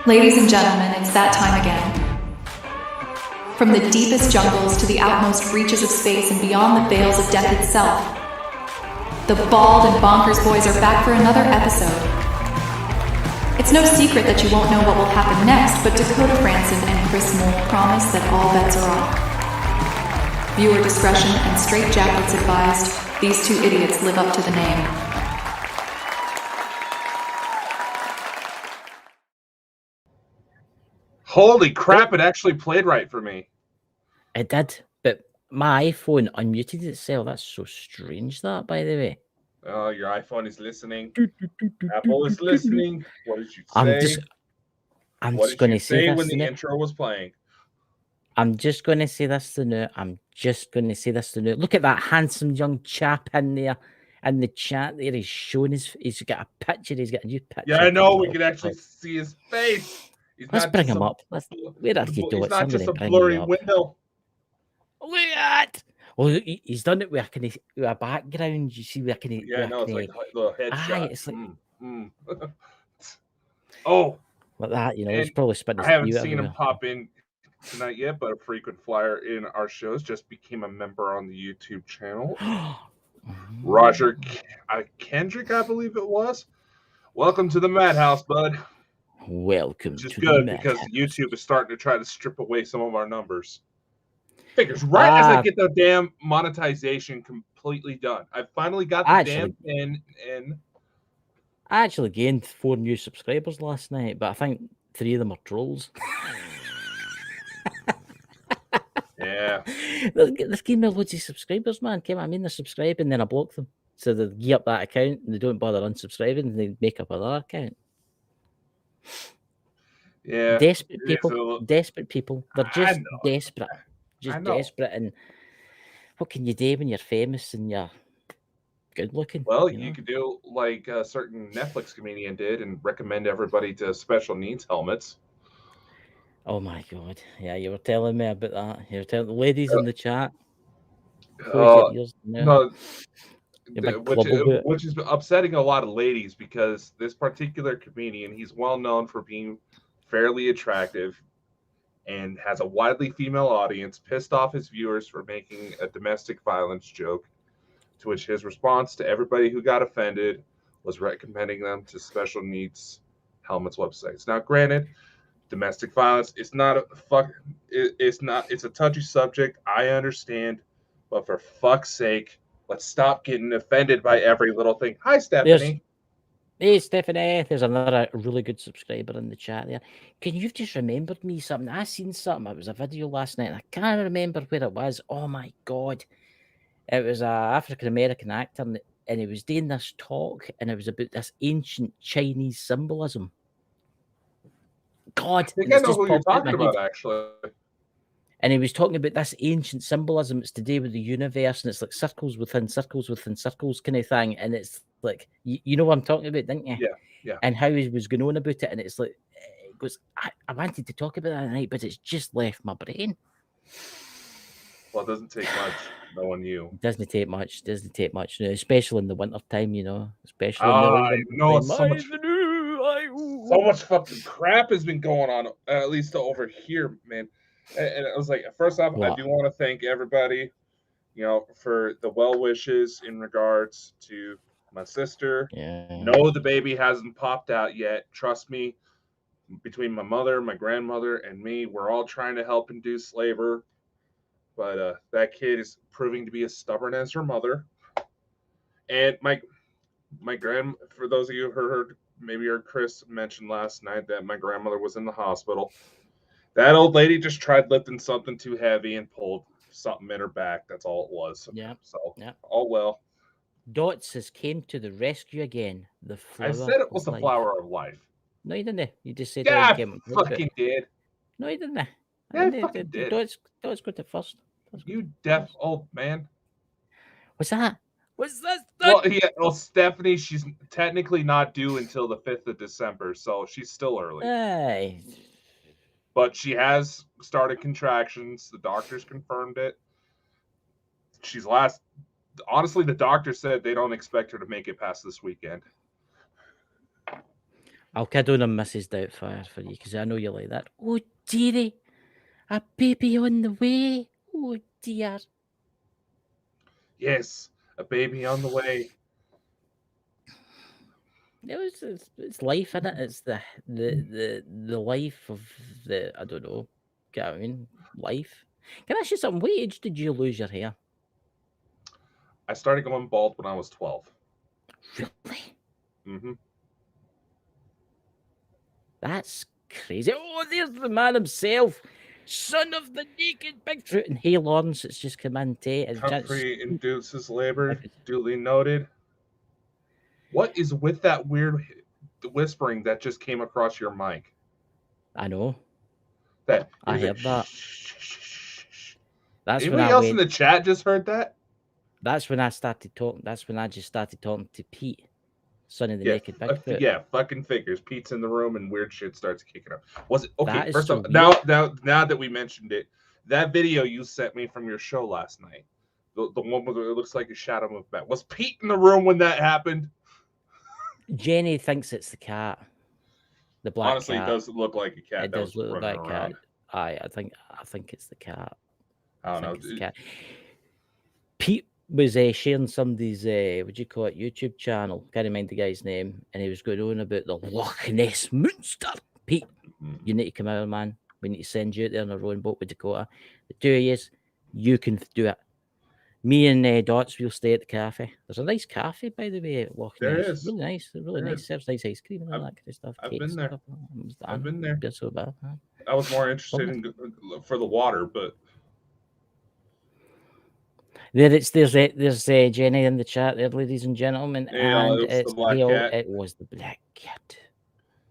Ladies and gentlemen, it's that time again. From the deepest jungles to the outmost reaches of space and beyond the veils of death itself, the Bald and Bonkers boys are back for another episode. It's no secret that you won't know what will happen next, but Dakota Franson and Chris Mole promise that all bets are off. Viewer discretion and straitjackets advised. These two idiots live up to the name. Holy crap, it actually played right for me. It did, but my iPhone unmuted itself. That's so strange, that, by the way. Oh, your iPhone is listening. Apple is listening. What did you say? I'm just going to say this when the intro was playing? I'm just going to say this to now. Look at that handsome young chap in there. In the chat there, he's showing he's got a picture. He's got a new picture. Yeah, I know. We can actually see his face. Let's bring him up. Where are you doing? It's not just a blurry window. Look at that. Well, he's done it with a background. You see, it's like a little headshot. It's like oh, like that. You know, he's probably spent. I haven't seen him pop in tonight yet, but a frequent flyer in our shows just became a member on the YouTube channel. Roger Kendrick, I believe it was. Welcome to the Madhouse, bud. Welcome. Which is good because YouTube is starting to try to strip away some of our numbers. Figures right as I get the damn monetization completely done. I finally got the damn pin in. I actually gained 4 new subscribers last night, but I think 3 of them are trolls. Yeah. They've given me loads of subscribers, man. They're subscribing, then I block them. So they gear up that account and they don't bother unsubscribing and they make up another account. Yeah. Desperate people. They're just desperate. Just desperate. And what can you do when you're famous and you're good looking? Well, you could do like a certain Netflix comedian did and recommend everybody to special needs helmets. Oh my god. Yeah, you were telling me about that. You were telling the ladies in the chat. Which is upsetting a lot of ladies because this particular comedian, he's well known for being fairly attractive and has a widely female audience, pissed off his viewers for making a domestic violence joke, to which his response to everybody who got offended was recommending them to special needs helmets websites. Now, granted, domestic violence is not it's a touchy subject. I understand, but for fuck's sake, let's stop getting offended by every little thing. Hi, Stephanie. Hey, Stephanie. There's another really good subscriber in the chat there. You've just remembered me something. I seen something. It was a video last night, and I can't remember where it was. Oh, my God. It was an African-American actor, and he was doing this talk, and it was about this ancient Chinese symbolism. God. I think I know who you're talking about, actually. And he was talking about this ancient symbolism. It's to do with the universe, and it's like circles within circles within circles kind of thing. And it's like, you know what I'm talking about, didn't you? Yeah. And how he was going on about it. And it's like, it goes, I wanted to talk about that tonight, but it's just left my brain. Well, it doesn't take much knowing you. It doesn't take much, especially in the winter time, especially so much fucking crap has been going on, at least over here, man. And I was like, first off, I do want to thank everybody, for the well wishes in regards to my sister. Yeah. No, the baby hasn't popped out yet. Trust me, between my mother, my grandmother, and me, we're all trying to help induce labor. But that kid is proving to be as stubborn as her mother. And my for those of you who heard Chris mention last night that my grandmother was in the hospital. That old lady just tried lifting something too heavy and pulled something in her back. That's all it was. Yeah. So, oh well. Dots has came to the rescue again. I said it was the flower of life. No, you didn't. You just said I fucking did. No, you didn't. Yeah, I fucking did. Dots got it first. You deaf old man. What's that? What's that? Well, Stephanie, she's technically not due until the 5th of December, so she's still early. Hey. But she has started contractions. The doctors confirmed it. Honestly, the doctor said they don't expect her to make it past this weekend. I'll kid on a Mrs. Doubtfire for you because I know you like that. Oh, dearie, a baby on the way. Oh, dear. Yes, a baby on the way. It's life, isn't it? It's the life of the, I don't know, get what I mean? Life. Can I ask you something? What age did you lose your hair? I started going bald when I was 12. Really? Mm-hmm. That's crazy. Oh, there's the man himself. Son of the naked Bigfoot. And hey, Lawrence, it's just come in to Humphrey induces labor, duly noted. What is with that weird whispering that just came across your mic? I know. That I is heard that. That's Anybody when I else went. in the chat just heard that? That's when I started talking. That's when I just started talking to Pete, son of the naked Bigfoot. Yeah, fucking figures. Pete's in the room and weird shit starts kicking up. Was it okay? That is First so off, weird. now that we mentioned it, that video you sent me from your show last night, the one where it looks like a shadow movement, was Pete in the room when that happened? Jenny thinks it's the cat, the black Honestly, cat. it does look like a cat. It that does was look like running a around. cat. I think it's the cat. I don't know. It's the cat. Pete was sharing somebody's what do you call it, YouTube channel. Can't remember the guy's name, and he was going on about the Loch Ness monster. Pete, you need to come out, man. We need to send you out there on a rowing boat with Dakota. The two of yous, you can do it. Me and Dots will stay at the cafe. There's a nice cafe, by the way, at Loch Ness. There is. Really nice. Really There nice. Is. Serves nice ice cream and all that kind of stuff. I've Cakes been there. and stuff. I've been there. Been so bad. Huh? I was more interested in for the water, but There's Jenny in the chat there, ladies and gentlemen, and it's Hale. It was the black cat.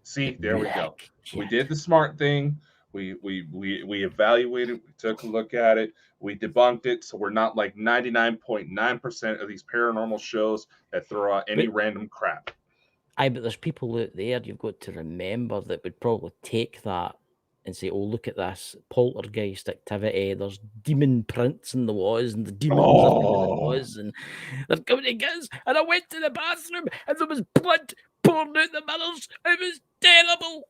See, there we go. We did the smart thing. We evaluated. We took a look at it. We debunked it, so we're not like 99.9% of these paranormal shows that throw out any random crap. But there's people out there you've got to remember that would probably take that and say, "Oh, look at this poltergeist activity. There's demon prints in the walls, and the demons are coming in the walls, and they're coming to get us." And I went to the bathroom, and there was blood pouring out the mirrors. It was terrible.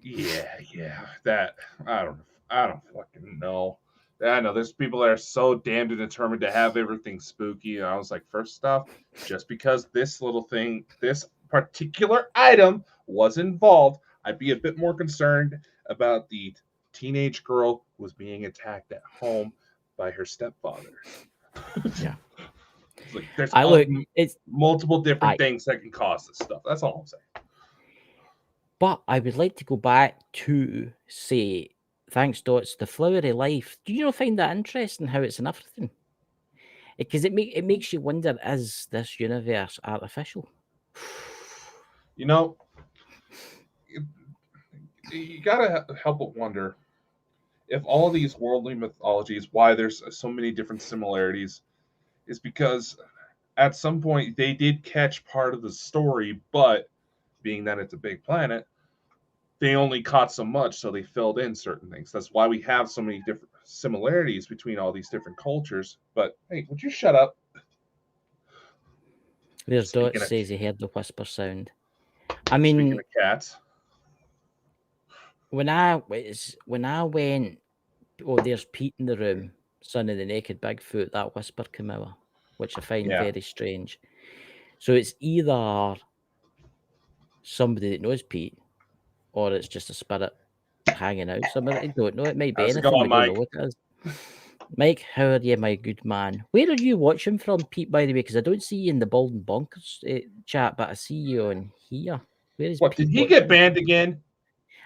Yeah. That I don't fucking know. I know there's people that are so damned and determined to have everything spooky. And I was like, first off, just because this particular item was involved, I'd be a bit more concerned about the teenage girl who was being attacked at home by her stepfather. Yeah. It's multiple different things that can cause this stuff. That's all I'm saying. But I would like to go back to say, thanks, Dots, the flowery life. Do you not find that interesting how it's in everything? Because it makes you wonder, is this universe artificial? You know, you gotta help but wonder if all these worldly mythologies, why there's so many different similarities, is because at some point they did catch part of the story, but being that it's a big planet, they only caught so much, so they filled in certain things. That's why we have so many different similarities between all these different cultures. But hey, would you shut up? There's Dots says he heard the whisper sound. I mean, speaking of cats, when I went, oh, there's Pete in the room, son of the naked Bigfoot. That whisper came out, which I find very strange. So it's either somebody that knows Pete, or it's just a spirit hanging out somewhere. I don't know. It might be anything. We don't know what it is. Mike, how are you, my good man? Where are you watching from, Pete, by the way? Because I don't see you in the Bald and Bonkers chat, but I see you on here. Where is Pete? Did he get banned again?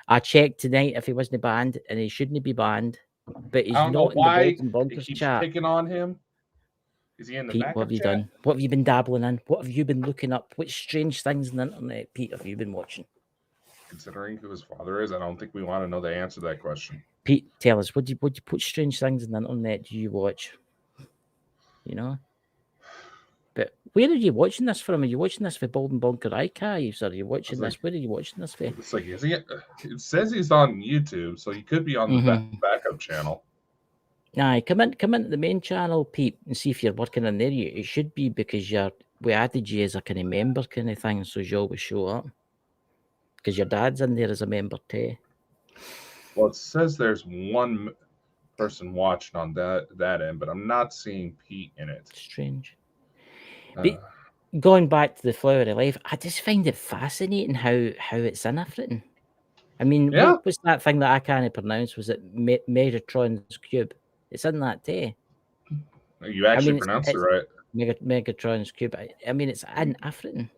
I checked tonight if he wasn't banned, and he shouldn't be banned. But he's not in the Bald and Bonkers chat. Picking on him. Is he in the Pete, what have you done? What have you been dabbling in? What have you been looking up? What strange things on the internet, Pete, have you been watching? Considering who his father is, I don't think we want to know the answer to that question. Pete, tell us, what do you put strange things on the internet do you watch? You know? But where are you watching this from? Are you watching this for Bald and Bonker Archives? Or are you watching this? Where are you watching this for? It's like, is he? It says he's on YouTube, so he could be on the backup channel. Nah, come into the main channel, Pete, and see if you're working in there. It should be because you're we added you as a kind of member kind of thing, so you always show up. Because your dad's in there as a member too. Well, it says there's one person watching on that end, but I'm not seeing Pete in it. Strange. But going back to the Flower of Life, I just find it fascinating how it's in everything. I mean, Yeah. what was that thing that I can't pronounce? Was it Megatron's Cube? It's in that too. You actually mean, pronounced it right. Megatron's Cube. I mean, it's in everything.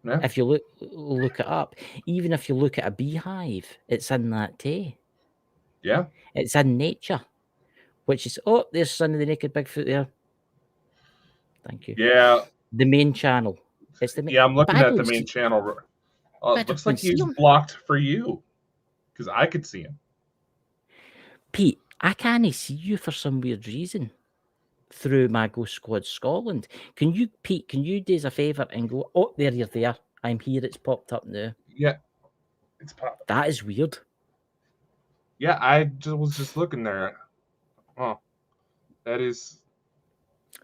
Yeah. If you look it up, even if you look at a beehive, it's in that too. Yeah. It's in nature, which is there's Son of the Naked Bigfoot there. Thank you. Yeah. The main channel. It's the main. Yeah, I'm looking at the main channel. It looks like he's blocked for you, because I could see him. Pete, I can't see you for some weird reason through my Ghost Squad Scotland. Can you, Pete, do us a favour and go, oh, there, you're there. I'm here. It's popped up now. Yeah. It's popped. That is weird. Yeah, I was just looking there. Oh, that is.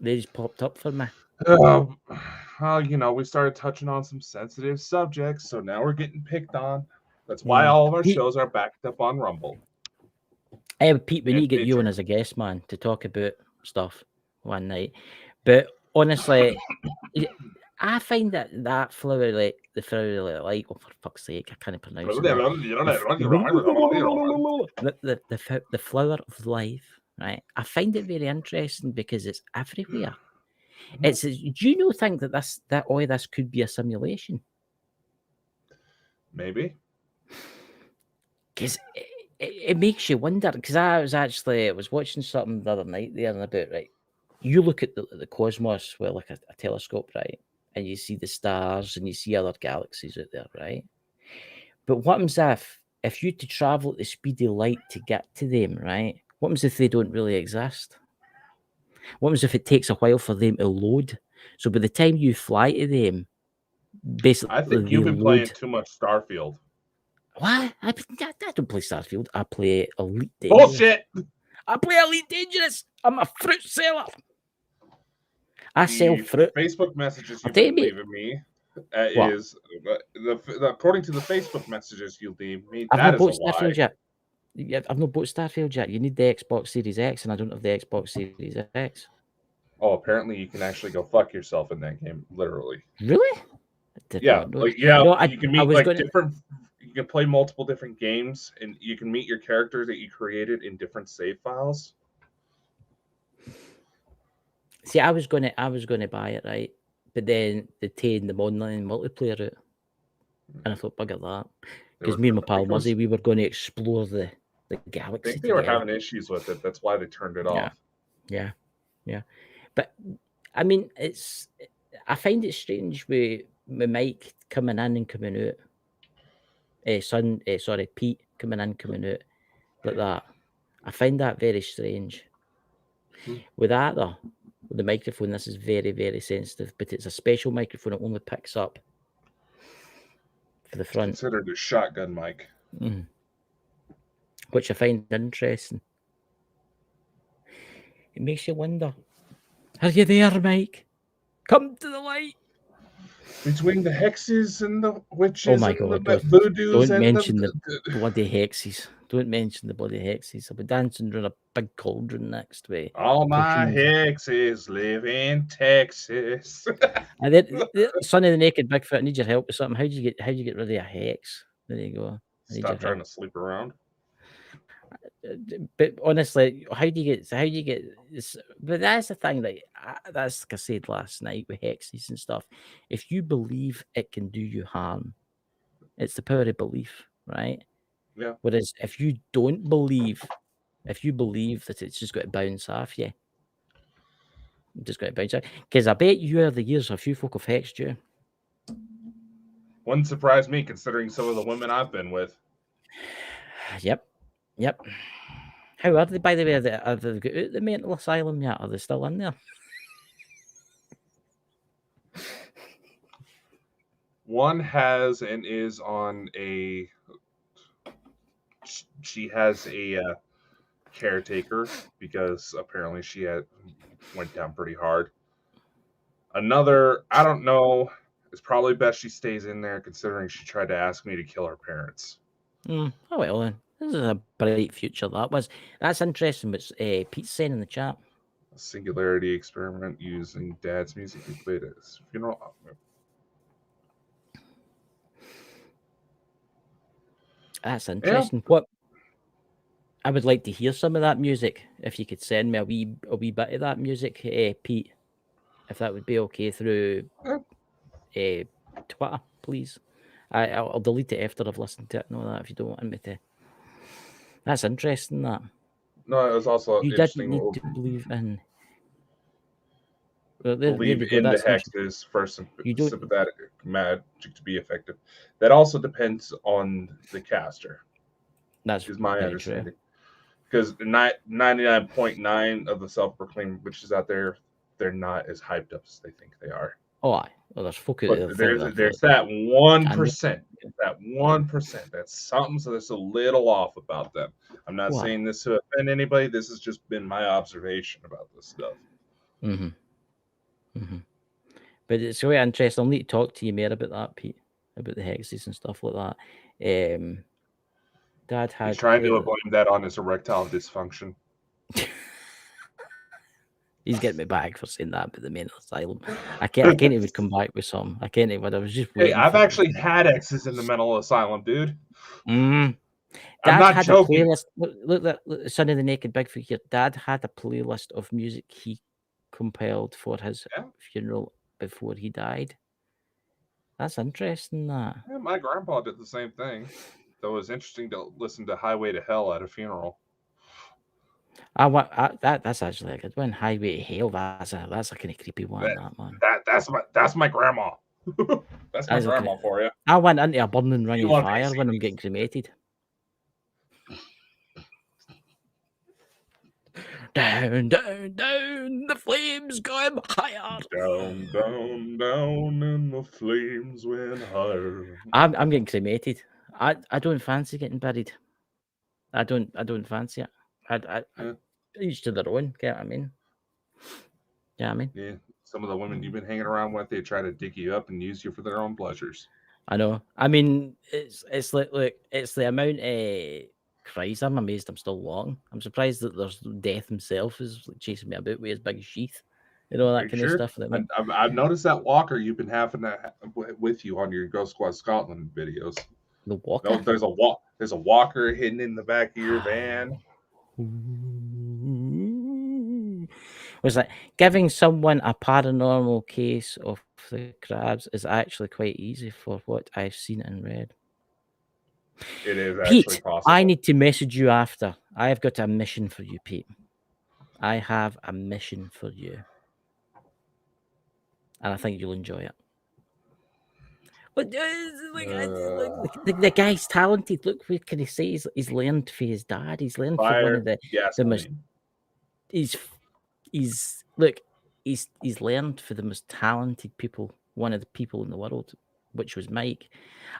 They just popped up for me. Well, we started touching on some sensitive subjects, so now we're getting picked on. That's why all of our shows are backed up on Rumble. Hey, Pete, we need to get you on as a guest, man, to talk about stuff one night. But honestly, I find that flower like the flower like, oh, for fuck's sake, I can't pronounce it. The flower of life, right? I find it very interesting because it's everywhere. It's. Do you think that all this could be a simulation? Maybe. Because it makes you wonder. Because I was watching something the other night there and about, right? You look at the cosmos with like a telescope, right? And you see the stars and you see other galaxies out there, right? But what happens if you to travel at the speed of light to get to them, right? What happens if they don't really exist? What happens if it takes a while for them to load? So by the time you fly to them, basically, I think you've been playing too much Starfield. What? I don't play Starfield. I play Elite Dangerous. Bullshit! I play Elite Dangerous. I'm a fruit seller. I sell fruit. Facebook messages you've been leaving me is according to the Facebook messages you leave me. That is a lie. I've not bought Starfield yet. You need the Xbox Series X, and I don't have the Xbox Series X. Oh, apparently you can actually go fuck yourself in that game, literally. Really? Yeah, you can meet different. You can play multiple different games, and you can meet your characters that you created in different save files. See, I was gonna buy it, right? But then they taken the online multiplayer out, and I thought, bugger that, because me and my pal Muzzy, we were going to explore the galaxy. I think they were having issues with it. That's why they turned it off. Yeah. But I mean, I find it strange with Mike coming in and coming out. Pete coming in, coming out like that. I find that very strange. With that though, with the microphone, this is very, very sensitive, but it's a special microphone. It only picks up for the front. It's considered a shotgun mic. Which I find interesting. It makes you wonder, are you there, Mike? Come to the light. Between the hexes and the witches, oh my God, the voodoos, don't mention the bloody hexes. Don't mention the bloody hexes. I'll be dancing around a big cauldron next week. All my hexes live in Texas. And then, Son of the Naked Bigfoot, I need your help with something. How do you get rid of a hex? There you go. Stop trying to sleep around. But honestly, how do you get this? But that's the thing, that's like I said last night with hexes and stuff. If you believe it can do you harm, it's the power of belief, right? Yeah. Whereas if you don't believe, if you believe that it's just got to bounce off you, just got to bounce off. Because I bet you over the years a few folk have hexed you. Wouldn't surprise me considering some of the women I've been with. Yep. How are they, by the way? Have they got out the mental asylum yet? Are they still in there? One has and is on a. She has a caretaker because apparently she went down pretty hard. Another, I don't know. It's probably best she stays in there, considering she tried to ask me to kill her parents. Oh well, then. This is a bright future. That's interesting. What's Pete's saying in the chat? A singularity experiment using dad's music to play at his funeral. That's interesting. What I would like to hear some of that music. If you could send me a wee bit of that music, Pete, if that would be okay through Twitter, please. I'll delete it after I've listened to it and all that if you don't want me to. That's interesting. That No, it was also you interesting. didn't need to believe in. Well, Believe we go. in the That's hexes for You don't- sympathetic magic to be effective. That also depends on the caster. That's is my very understanding. true. Because 99.9 of the self-proclaimed witches out there, they're not as hyped up as they think they are. Oh, aye. Well, there's folk out But there there's that 1%. That 1%. That's something so that's a little off about them. I'm not saying this to offend anybody. This has just been my observation about this stuff. But it's really interesting. I'll need to talk to you more about that, Pete, about the hexes and stuff like that. Dad had. He's trying to blame that on his erectile dysfunction. He's getting me back for saying that about the mental asylum. I can't even come back with some. I can't even. I was just waiting. Hey, I've actually had exes in the mental asylum, dude. Dad not had joking. a playlist. Look, Son of the Naked Bigfoot here. Dad had a playlist of music he compiled for his funeral before he died. That's interesting. That. Yeah, my grandpa did the same thing. Though it was interesting to listen to Highway to Hell at a funeral. That's actually a good one. Highway to Hell. That's a kind of creepy one. Man. That's my grandma. That's my grandma for you. I went into a burning ring of fire when I'm getting cremated. Down, down, down, the flames going higher. Down, down, down, and the flames went higher. I'm getting cremated. I don't fancy getting buried. I don't fancy it. I each to their own. Get what I mean? Yeah, I mean. Yeah, some of the women you've been hanging around with, they try to dig you up and use you for their own pleasures. I know. I mean, it's like, look, it's the amount of Christ. I'm amazed I'm still walking. I'm surprised that there's Death himself is like chasing me about with his big sheath. You know, that kind of stuff. I've noticed that walker you've been having with you on your Ghost Squad Scotland videos. The walker? No, there's a walker hidden in the back of your van. Was that giving someone a paranormal case of the crabs is actually quite easy for what I've seen and read. It is actually Pete, possible. I need to message you after. I have got a mission for you, Pete. I have a mission for you. And I think you'll enjoy it. But the guy's talented. Look, what can he say? He's learned for his dad. He's learned for one of the most. He's learned for the most talented people. One of the people in the world, which was Mike.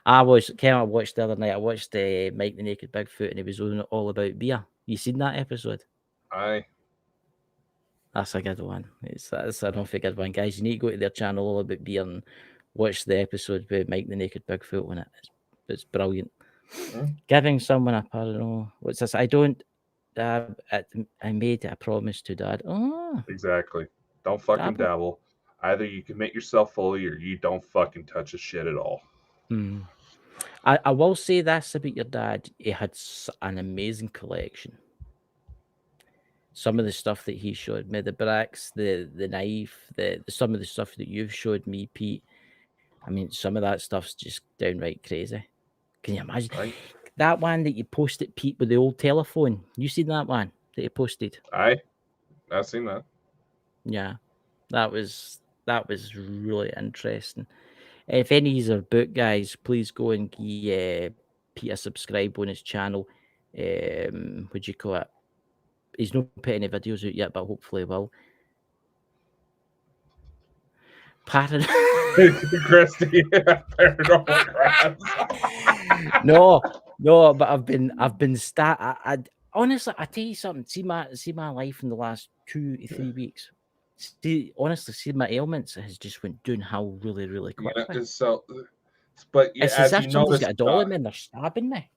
I watched the other night. I watched Mike the Naked Bigfoot, and he was all about beer. You seen that episode? Aye. That's a good one. That's an awfully good one, guys. You need to go to their channel, All About Beer, and watch the episode with Mike the Naked Bigfoot on it. It's brilliant. Giving someone a paranormal. What's this? I made a promise to Dad. Oh, exactly. Don't fucking dabble. Either you commit yourself fully, or you don't fucking touch a shit at all. I will say this about your dad. He had an amazing collection. Some of the stuff that he showed me, the bricks, the knife, some of the stuff that you've showed me, Pete. I mean, some of that stuff's just downright crazy. Can you imagine? Right. That one that you posted, Pete, with the old telephone. You seen that one that you posted? I've seen that. Yeah, that was really interesting. If any of you are book guys, please go and give Pete a subscribe on his channel. Would you call it? He's not put any videos out yet, but hopefully he will. Christy, paranormal crabs. No, but I've been honestly, I tell you something. See my life in the last 2 to 3 weeks. See, honestly, see my ailments has just went downhill really, really Yeah, quickly. but yeah, It's as as you if somebody's notice, got a doll in me and they're stabbing me.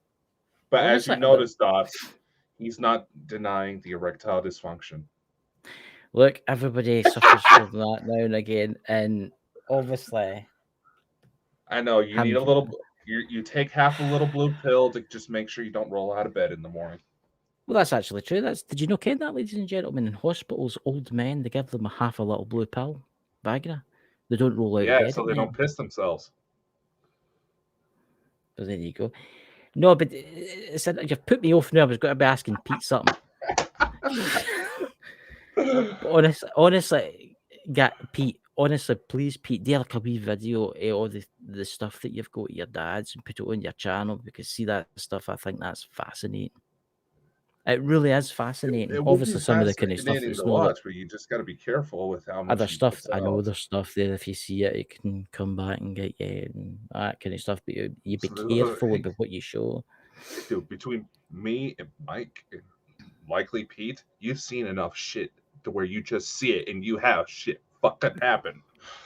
but as you Honestly, notice, Dots, he's not denying the erectile dysfunction. look, everybody suffers from that now and again, and obviously, I know you need him. a little. You take half a little blue pill to just make sure you don't roll out of bed in the morning. Well, that's actually true. Did you know, Ken, that, ladies and gentlemen, in hospitals, old men, they give them a half a little blue pill, Viagra. They don't roll out of Yeah, bed so at they night. don't piss themselves. So there you go. No, but you've put me off now. I was going to be asking Pete something. But honestly, Pete. Honestly, please, Pete, do like a wee video of all the stuff that you've got at your dad's and put it on your channel, because see that stuff, I think that's fascinating. It really is fascinating. It would be Obviously, some of the kind of stuff fascinating that's to not watch, but you just got to be careful with how other much he stuff. puts I know out. there's stuff there. If you see it, it can come back and get you and that kind of stuff. But you be careful about what you show. Dude, between me and Mike and likely Pete, you've seen enough shit to where you just see it and you have shit fucking happen.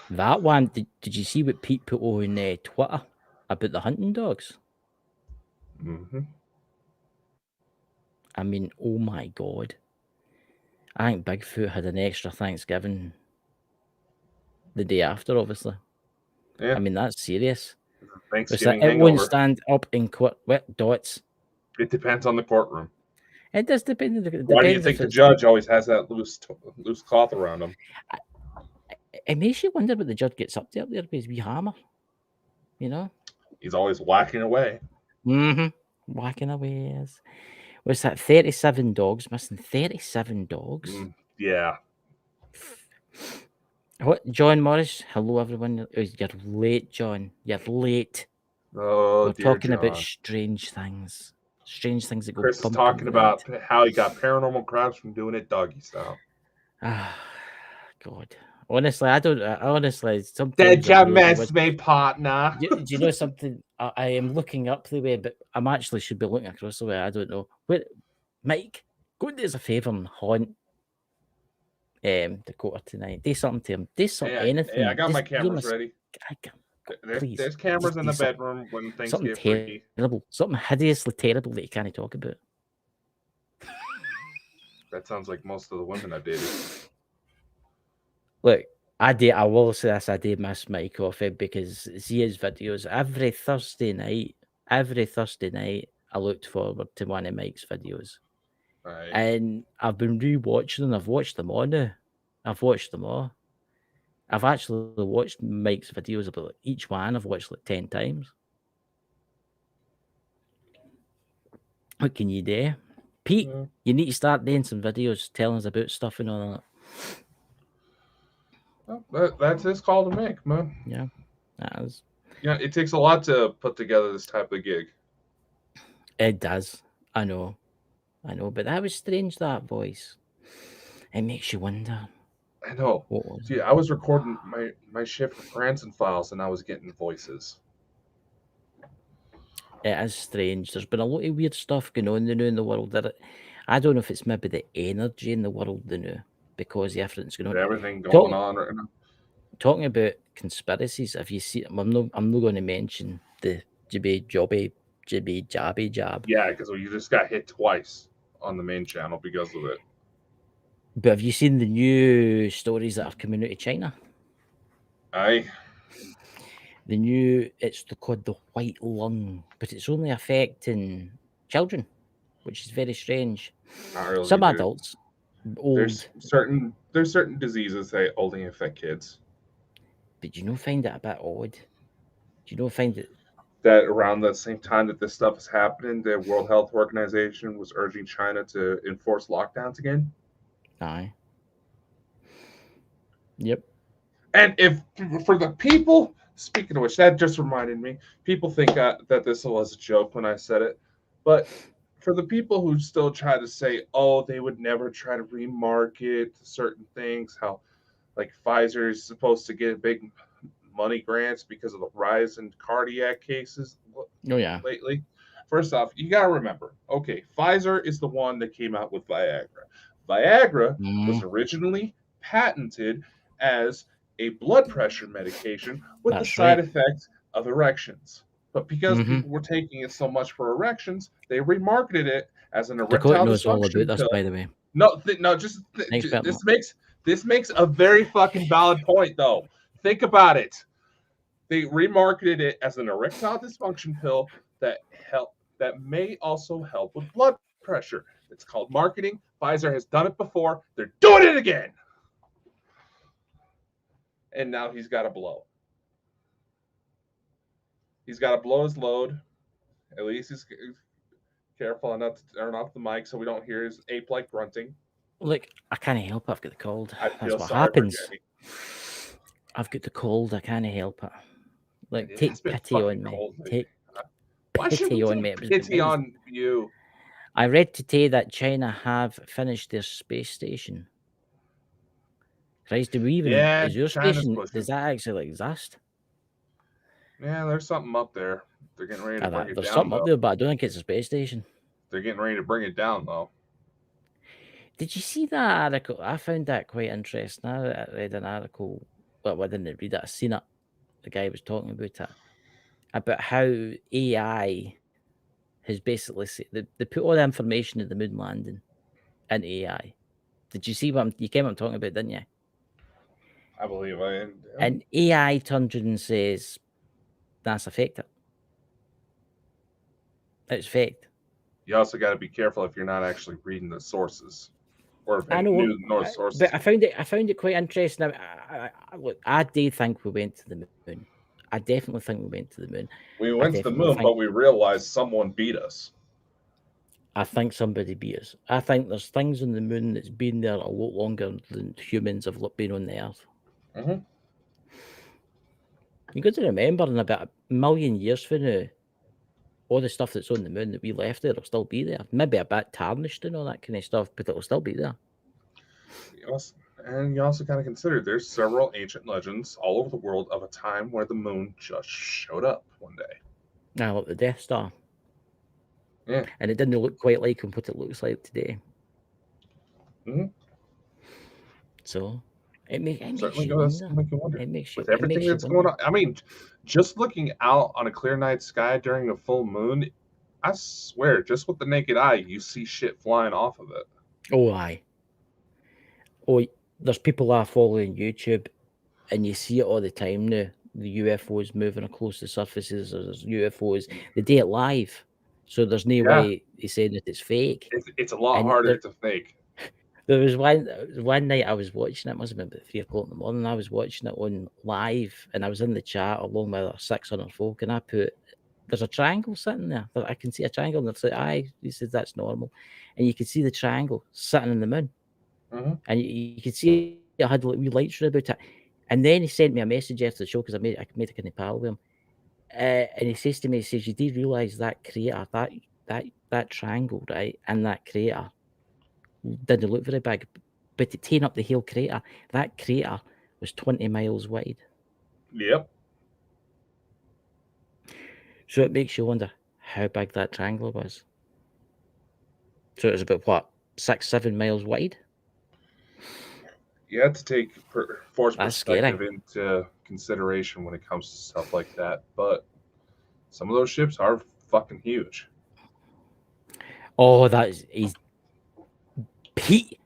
That one, did you see what Pete put on Twitter about the hunting dogs? Mm-hmm. I mean, oh my god! I think Bigfoot had an extra Thanksgiving the day after, obviously. Yeah. I mean, that's serious. Thanksgiving It won't hangover. stand up in court. What dots? It depends on the courtroom. It does depend. It Why do you depends think if the it's. judge always has that loose cloth around him? It makes you wonder what the judge gets up there with his wee hammer. You know? He's always whacking away. Mm-hmm. Whacking away. Was that 37 dogs missing? 37 dogs? Yeah. What, John Morris? Hello, everyone. You're late, John. You're late. Oh, We're dear talking about John. strange things. Strange things that go Chris is bump in talking the night. about how he got paranormal crabs from doing it doggy style. Ah, God. Honestly, I don't. Honestly, sometimes. Did I you really miss me, partner? do you know something? I am looking up the way, but I'm actually should be looking across the way. I don't know. Wait, Mike, go and do us a favour and haunt Dakota tonight. Do something to him. Do something, anything. Yeah, I got my Just give him cameras ready. please. There's cameras Just in do the bedroom when things something get freaky. terrible, something hideously terrible that you can't talk about. That sounds like most of the women I've dated. Look, I will say this, I did miss Mike off it because see his videos every Thursday night. Every Thursday night, I looked forward to one of Mike's videos. Right. And I've been rewatching them. I've watched them all now. I've watched them all. I've actually watched Mike's videos about each one. I've watched like 10 times. What can you do? Pete, you need to start doing some videos telling us about stuff and all that. Well, that's his call to make, man. Yeah. That is. Yeah, it takes a lot to put together this type of gig. It does. I know. But that was strange, that voice. It makes you wonder. I know. See, I was recording my shift with Branson Files and I was getting voices. It is strange. There's been a lot of weird stuff going on in the world. I don't know if it's maybe the energy in the world because everything's going on. Everything going on right now. Talking about conspiracies, have you seen? I'm not going to mention the jibby jabby jab. Yeah, because you just got hit twice on the main channel because of it. But have you seen the new stories that are coming out of China? Aye. It's called the white lung, but it's only affecting children, which is very strange. Really, some adults, old. There's certain diseases that only affect kids. But do you not find it a bit odd? Do you not find it that around the same time that this stuff is happening, the World Health Organization was urging China to enforce lockdowns again? Aye. Yep. And if for the people, speaking of which, that just reminded me, people think that this was a joke when I said it, but for the people who still try to say, oh, they would never try to remarket certain things, how like Pfizer is supposed to get big money grants because of the rise in cardiac cases lately. First off, you got to remember, okay, Pfizer is the one that came out with Viagra. Viagra was originally patented as a blood pressure medication with the That's side right. effect of erections. But because Mhm. people were taking it so much for erections, they remarketed it as an Dakota erectile knows all about dysfunction this, by pill. the way. No, no, Expert on this makes a very fucking valid point, though. Think about it. They remarketed it as an erectile dysfunction pill that may also help with blood pressure. It's called marketing. Pfizer has done it before. They're doing it again. And now he's got to blow. He's got to blow his load. At least he's careful not to turn off the mic so we don't hear his ape-like grunting. Look, I can't help it. I've got the cold. I That's feel what sorry happens. for Jenny. I've got the cold. I can't help it. Like, It take has been pity fucking on me. cold lately. Take Why should we pity on take me. It was, pity on you? I read today that China have finished their space station. Christ, do we even? Yeah, Is your China's station? pushing. Does that actually exist? Yeah, there's something up there. They're getting ready to bring it There's down, something though. up there, but I don't think it's a space station. They're getting ready to bring it down, though. Did you see that article? I found that quite interesting. I read an article. Well, I didn't read it. I seen it. The guy was talking about it, about how AI has basically they put all the information of the moon landing into AI. Did you see you came up talking about, didn't you? I believe I am. And AI turns around and says that's a fake. It's faked. You also got to be careful if you're not actually reading the sources, or if I any know, news nor sources. but I found it quite interesting. Look, I do think we went to the moon. I definitely think we went to the moon. We went to the moon, but we realized someone beat us. I think somebody beat us. I think there's things on the moon that's been there a lot longer than humans have been on the Earth. Mm-hmm. You got to remember, in about a million years from now, all the stuff that's on the moon that we left there will still be there. Maybe a bit tarnished and all that kind of stuff, but it'll still be there. And you also got to consider there's several ancient legends all over the world of a time where the moon just showed up one day. Now, like the Death Star. Yeah. And it didn't look quite like what it looks like today. Mm-hmm. So it makes you wonder. It makes you with everything that's going on. I mean, just looking out on a clear night sky during a full moon, I swear, just with the naked eye, you see shit flying off of it. Oh, aye. Oh, there's people that are following YouTube, and you see it all the time now. The UFOs moving across the surfaces. There's UFOs. They do it live, so there's no way they say that it's fake. It's a lot harder to fake. There was one night I was watching it. It must have been about 3 o'clock in the morning. I was watching it on live, and I was in the chat along with 600 folk, and I put, there's a triangle sitting there. I can see a triangle, and they're like, aye. He says that's normal, and you can see the triangle sitting in the moon, and you could see it had like wee lights about it. And then he sent me a message after the show because I made a kind of pal with him, and he says to me, he says, "You do realise that crater, that triangle, right, and that crater didn't look very big, but to tane up the whole crater, that crater was 20 miles wide." Yep. So it makes you wonder how big that triangle was. So it was about what, 6-7 miles wide? You have to take force That's perspective scary into consideration when it comes to stuff like that. But some of those ships are fucking huge. Oh, he's Pete.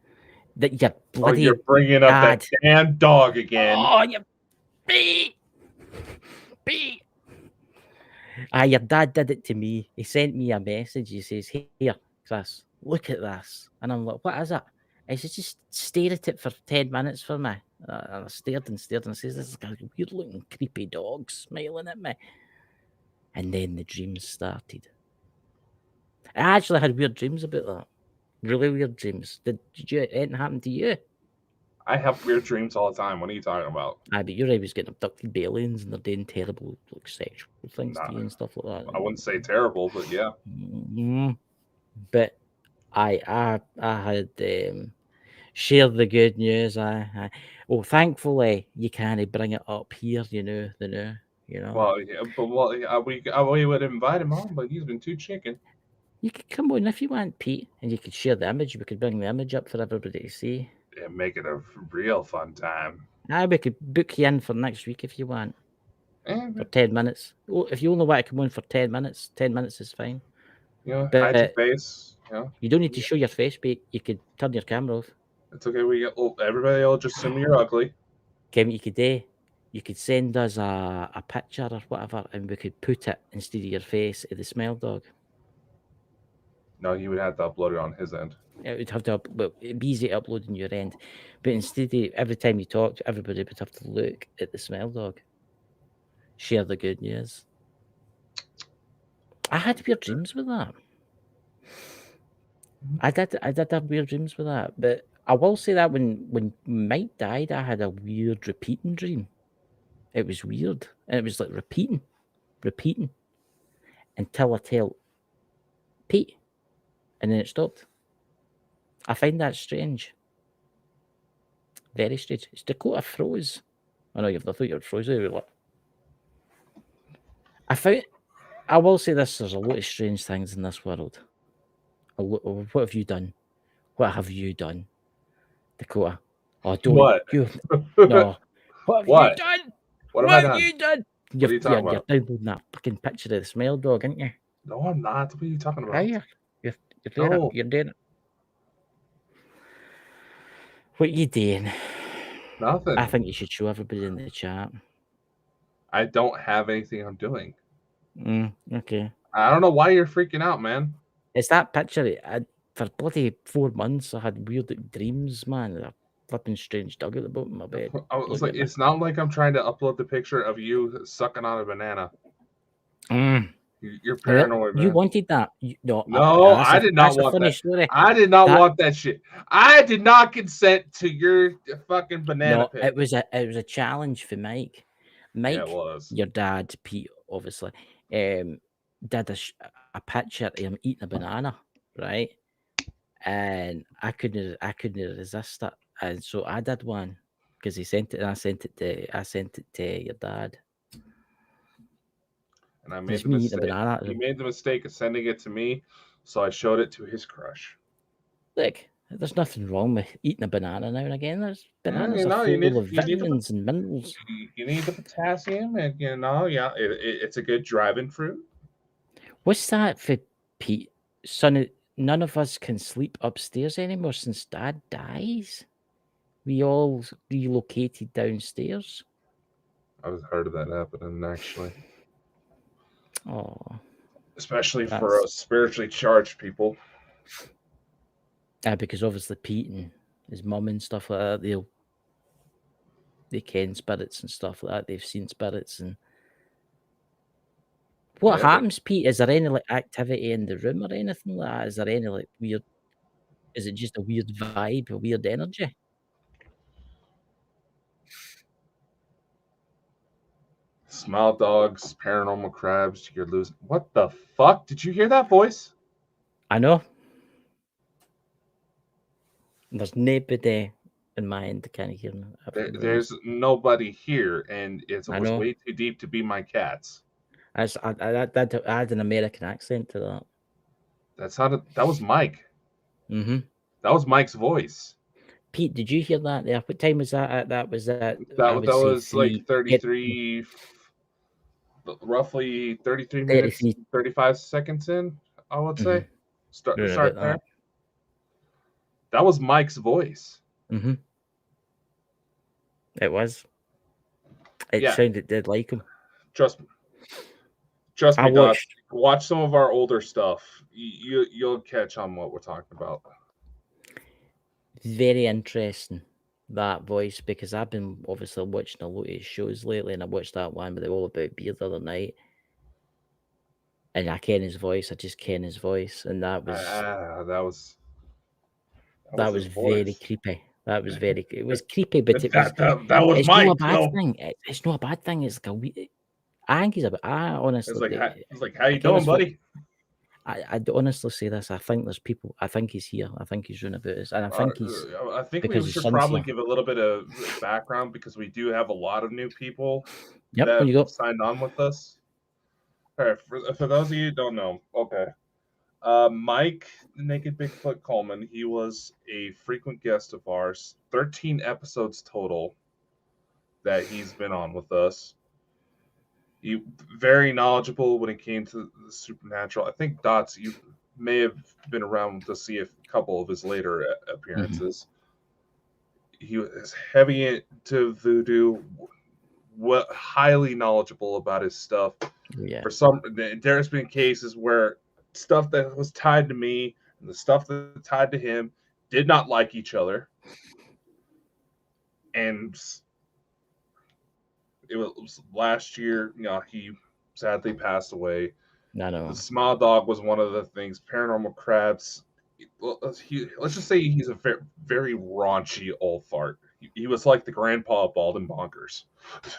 That you bloody. Oh, you're bringing up that damn dog again. Oh, you Pete. Your dad did it to me. He sent me a message. He says, "Here, Chris, look at this." And I'm like, "What is it?" He says, "Just stare at it for 10 minutes for me." And I stared and I says, "This is a weird looking creepy dog smiling at me." And then the dreams started. I actually had weird dreams about that. Really weird dreams. Did anything happen to you? I have weird dreams all the time. What are you talking about? But you're always getting abducted by aliens and they're doing terrible sexual things to you and stuff like that. I wouldn't say terrible, but yeah. Mm-hmm. But I had shared the good news. Well, thankfully you can't bring it up here. You know. Well, yeah, but we would invite him on, but he's been too chicken. You could come on if you want, Pete, and you could share the image. We could bring the image up for everybody to see. and make it a real fun time. We could book you in for next week if you want. And, For 10 minutes. Oh, if you only want to come on for 10 minutes, 10 minutes is fine. you know, But hide your face. You know, you don't need to show your face, but you could turn your camera off. it's okay. Everybody will just assume you're ugly. Kevin, you could send us a picture or whatever, and we could put it instead of your face of the smell dog. No, he would have to upload it on his end. It would have to, well, it'd be easy to upload on your end, but instead of every time you talk, everybody would have to look at the smell dog. Share the good news. I had weird dreams with that. I did have weird dreams with that, but I will say that when Mike died, I had a weird repeating dream. It was weird, and it was like repeating, until I tell Pete, and then it stopped. I find that strange. Very strange. It's Dakota froze. I know I thought you were frozen. I will say this: there's a lot of strange things in this world. What have you done? What have you done, Dakota? Oh, don't What? you? No. What have What? you done? What have I have you done? What are you talking about? You're downloading that fucking picture of the smell dog, aren't you? No, I'm not. What are you talking about? Are you? You're doing No. it. You're doing it. What are you doing? Nothing. I think you should show everybody in the chat. I don't have anything I'm doing. Okay. I don't know why you're freaking out, man. It's that picture. For bloody 4 months, I had weird dreams, man. A flipping strange dog at the bottom of my bed. I was like, it's not like I'm trying to upload the picture of you sucking on a banana. You're paranoid, man. You wanted that? No, I did not want that. Story. I did not want that shit. I did not consent to your fucking banana pic. It was a challenge for Mike. Mike, yeah, it was. Your dad, Pete, obviously, did a picture of him eating a banana, right? And I couldn't resist it, and so I did one because he sent it, and I sent it to your dad. And I made the mistake. He made the mistake of sending it to me, so I showed it to his crush. Look, there's nothing wrong with eating a banana now and again. There's bananas are full of vitamins and minerals. You need the potassium, and it's a good driving fruit. What's that for Pete? Son, none of us can sleep upstairs anymore since Dad dies. We all relocated downstairs. I've heard of that happening, actually. Oh, especially for spiritually charged people. Because obviously Pete and his mum and stuff like that, they ken spirits and stuff like that. They've seen spirits. And what happens, Pete? Is there any like activity in the room or anything like that? Is there any like weird? Is it just a weird vibe, a weird energy? Smile dogs, paranormal crabs, you're losing. What the fuck? Did you hear that voice? I know. There's nobody in my end that can hear me. There's nobody here, and it was way too deep to be my cats. I had an American accent to that. That was Mike. Mm-hmm. That was Mike's voice. Pete, did you hear that there? What time was that? That was like 33, roughly 33 minutes, 35 seconds in, I would say. Start there. That was Mike's voice. Mm-hmm. It was. It sounded dead like him. Trust me, watch some of our older stuff. You'll catch on what we're talking about. Very interesting, that voice, because I've been obviously watching a lot of his shows lately, and I watched that one with All About Beer the other night. And I ken his voice. I just ken his voice, and that was very creepy. That was very. It was creepy, but it was. That was Mike. Not a bad thing. It's not a bad thing. It's like I think he's a bit. I honestly. It's like, how you doing, buddy? I'd honestly say this. I think there's people. I think he's here. I think he's running about us, and I think he's. I think we should probably give a little bit of background because we do have a lot of new people that signed on with us. All right, for those of you who don't know, okay, Mike Naked Bigfoot Coleman, he was a frequent guest of ours. 13 episodes total that he's been on with us. He very knowledgeable when it came to the supernatural. I think Dots, you may have been around to see a couple of his later appearances. He was heavy into voodoo, highly knowledgeable about his stuff. Yeah. For some, there's been cases where stuff that was tied to me and the stuff that tied to him did not like each other, and it was last year. He sadly passed away. I know. The Smile Dog was one of the things. Paranormal Crabs. Let's just say he's a very raunchy old fart. He was like the grandpa of Bald and Bonkers.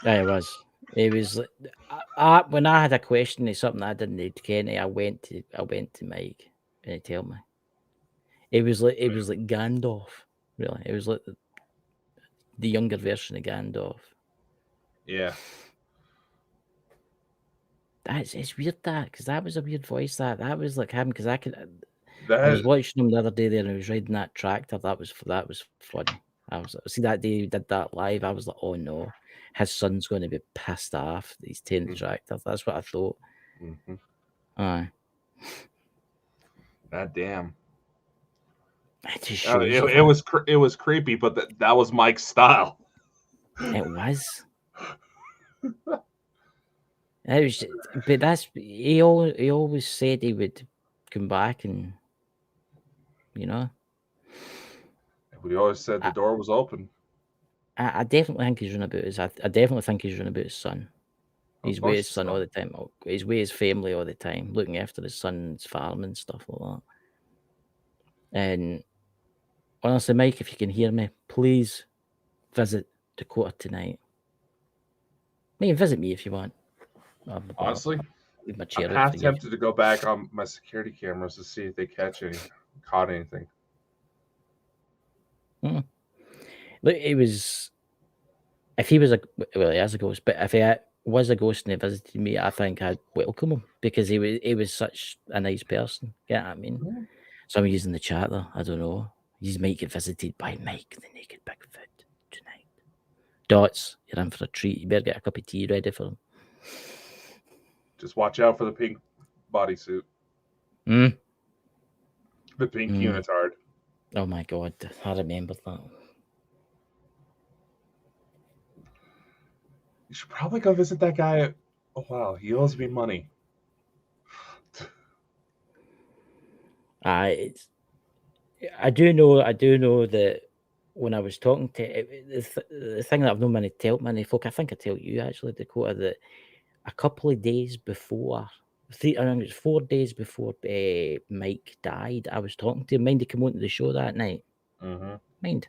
Yeah, it was. It was when I had a question or something I didn't need to Kenny, I went to Mike and he told me. It was like Gandalf, really. It was like the younger version of Gandalf. Yeah. It's weird because that was a weird voice. That was like him because I That was watching him the other day there and he was riding that tractor. That was funny. See that day he did that live. I was like, oh no, his son's going to be pissed off that he's taking the tractor. That's what I thought. Mm-hmm. Aye. God damn. It just shows it was creepy, but that was Mike's style. It was. It was, but he always said he would come back and But he always said the door was open. I definitely think he's running about his. I definitely think he's running about his son. He's with his son all the time. He's with his family all the time, looking after his son's farm and stuff like that. And honestly, Mike, if you can hear me, please visit Dakota tonight. You can visit me if you want. Honestly, leave my chair I'm half tempted to go back on my security cameras to see if they caught anything. Look, it was. If he was he is a ghost, but if he was a ghost and he visited me, I think I'd welcome him because he was such a nice person. Yeah, I mean, some of you in the chat there, I don't know. You might get visited by Mike the Naked Bigfoot tonight. Dots, you're in for a treat. You better get a cup of tea ready for him. Just watch out for the pink bodysuit. The pink unitard. Oh my god, I remember that. You should probably go visit that guy. Oh wow, he owes me money. I do know that when I was talking to the thing that I've known many folk, I think I tell you actually, Dakota, that a couple of days before, I think it was 4 days before Mike died, I was talking to him. Mind he came on to the show that night. Mind.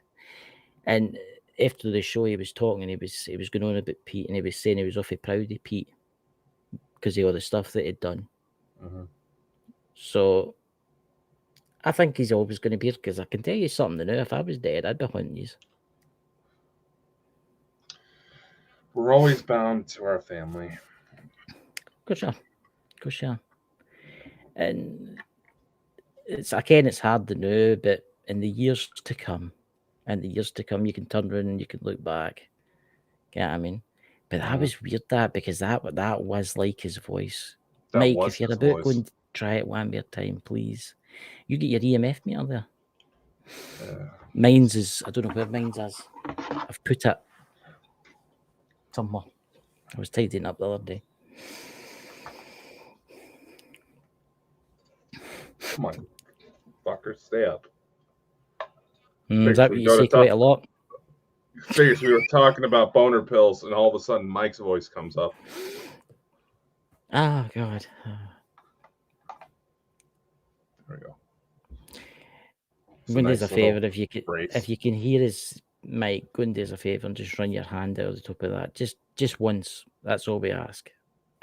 And after the show, he was talking and he was going on about Pete and he was saying he was awfully proud of Pete because of all the stuff that he'd done. So I think he's always going to be here because I can tell you something now. If I was dead, I'd be hunting you. We're always bound to our family. Of course, yeah. And it's hard to know, but in the years to come, you can turn around and you can look back. Yeah, I mean, but that was weird because that was like his voice. Mike, if you're about going to try it one more time, please. You get your EMF meter there. Mine's is, I don't know where mine's is. I've put it somewhere. I was tidying up the other day. Come on, fucker, stay up. Is that what you say quite a lot? Figures we were talking about boner pills, and all of a sudden Mike's voice comes up. Oh, God. There we go. Go and do us a favour if you can hear us, Mike. Go and do us a favour and just run your hand out the top of that, just once. That's all we ask.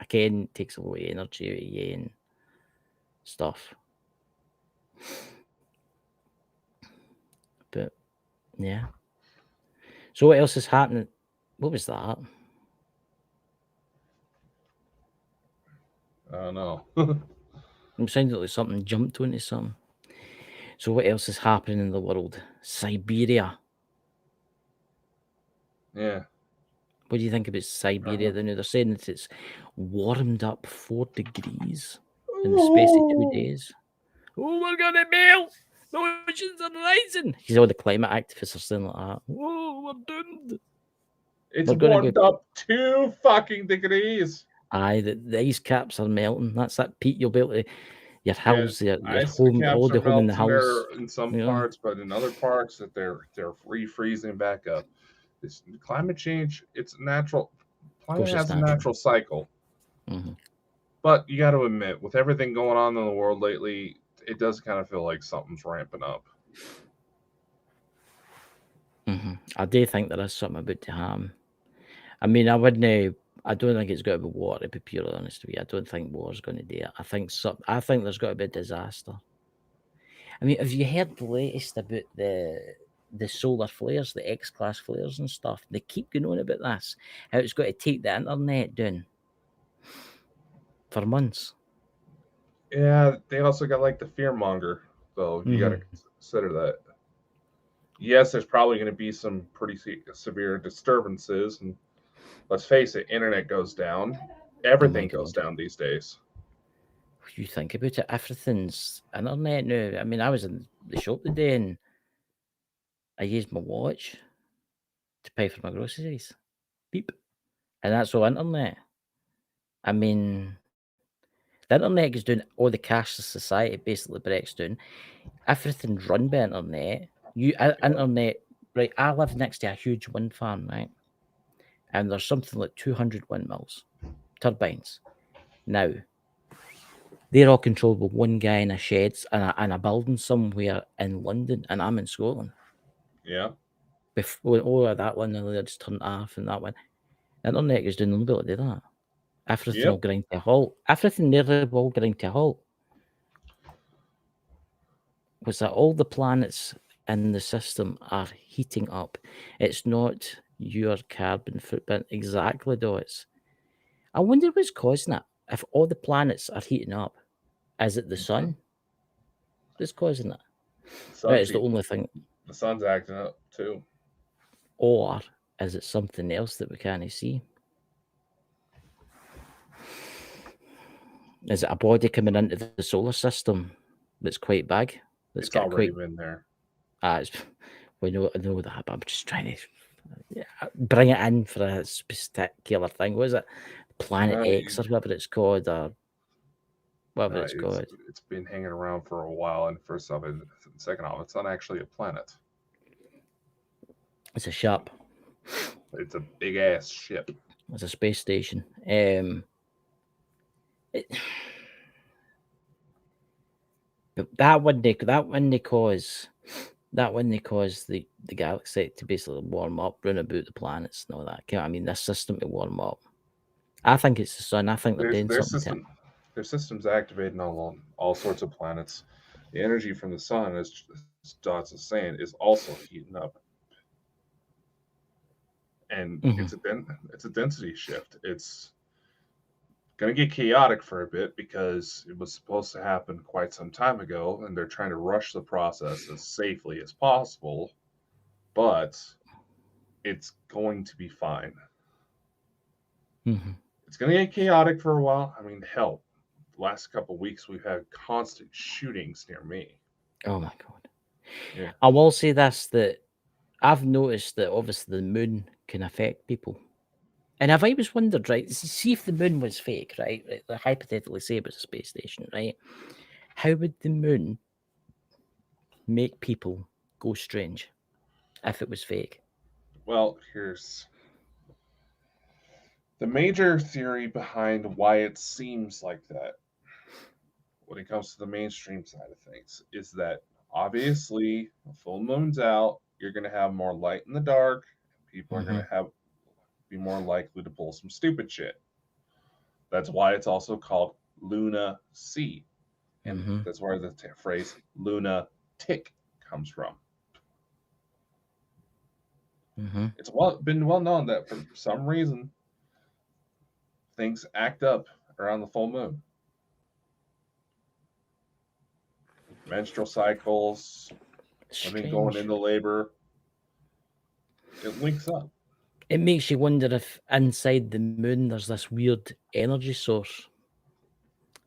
Again, it takes a lot of energy out of you and stuff. But yeah. So what else is happening? What was that? I don't know. It sounded like something jumped onto something. So what else is happening in the world? Siberia. Yeah. What do you think about Siberia? They're saying that it's warmed up 4 degrees in the space of 2 days. Oh, we're gonna melt! The oceans are rising! All the climate activists are saying like that. Oh, we're doomed. It's We're gonna warmed go. up 2 fucking degrees. Aye, the ice caps are melting. That's that Pete. You'll be able to your Yeah, hills, your ice home, caps are holiday home in the melting hills. there in some You know, parts, but in other parts that they're refreezing back up. This climate change, it's natural. Planet course it's has a natural. natural cycle. Mhm. But you got to admit, with everything going on in the world lately, it does kind of feel like something's ramping up. I do think there is something about to happen. I mean, I wouldn't. I don't think it's got to be war. To be purely honest with you, I don't think war's going to do it. I think there's got to be a disaster. I mean, have you heard the latest about the solar flares, the X-class flares and stuff? They keep going on about this. How it's got to take the internet down for months. Yeah, they also got like the fear monger, though. You got to consider that. Yes, there's probably going to be some pretty severe disturbances, and let's face it, internet goes down. Everything goes down these days. You think about it, everything's internet now. I mean, I was in the shop today and I used my watch to pay for my groceries. Beep. And that's all internet. I mean, the internet is doing all the cashless society basically breaks down. Everything's run by internet. Internet, right? I live next to a huge wind farm, right? And there's something like 200 windmills, turbines. Now, they're all controlled by one guy in a shed and a building somewhere in London, and I'm in Scotland. Yeah. Before that one, they just turned off, and that one. Internet is doing a little bit of that. Everything will grind to a halt. Everything nearly will grind to a halt. Was that all the planets in the system are heating up? It's not your carbon footprint exactly, though. I wonder what's causing it. If all the planets are heating up, is it the sun that's causing it? That is the only thing. The sun's acting up too. Or is it something else that we can't see? Is it a body coming into the solar system that's quite big? It's already been there. I know that, but I'm just trying to bring it in for a particular thing. What is it? Planet X or whatever it's called, or whatever it's called. It's been hanging around for a while, and first off, and second off, it's not actually a planet. It's a ship. It's a big ass ship. It's a space station. But that wouldn't cause the galaxy to basically warm up, run about the planets and all that. I mean, this system to warm up. I think it's the sun. I think they're doing something. Their system's activating all sorts of planets. The energy from the sun, as Dots is saying, is also heating up, and it's a density shift. It's going to get chaotic for a bit because it was supposed to happen quite some time ago, and they're trying to rush the process as safely as possible, but it's going to be fine. It's going to get chaotic for a while. I mean, hell, the last couple of weeks we've had constant shootings near me. Oh my god! Yeah. I will say this, that I've noticed that obviously the moon can affect people. And I've always wondered, right? See if the moon was fake, right? Hypothetically, say it was a space station, right? How would the moon make people go strange if it was fake? Well, here's the major theory behind why it seems like that when it comes to the mainstream side of things is that obviously the full moon's out, you're going to have more light in the dark, and people are going to be more likely to pull some stupid shit. That's why it's also called Luna C, and that's where the phrase Luna tick comes from. It's been well known that for some reason things act up around the full moon. menstrual cycles, women going Strange. into labor. It links up. It makes you wonder if inside the moon there's this weird energy source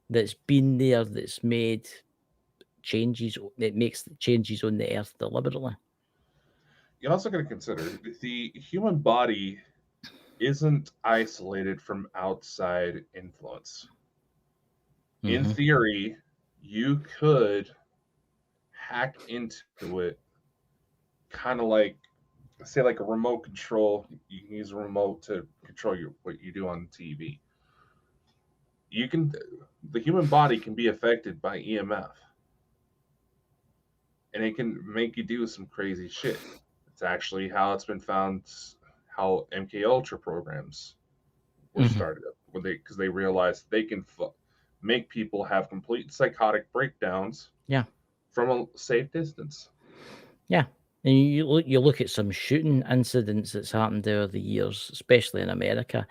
that's been there, that's made changes. It makes changes on the Earth deliberately. You also got to consider the human body isn't isolated from outside influence. In Mm-hmm. theory, you could hack into it, kind of like, say, like a remote control. You can use a remote to control what you do on TV. You can, the human body can be affected by EMF, and it can make you do some crazy shit. It's actually how it's been found how MK Ultra programs were Mm-hmm. started up when they realized they can make people have complete psychotic breakdowns Yeah. from a safe distance. Yeah. And you look at some shooting incidents that's happened over the years, especially in America,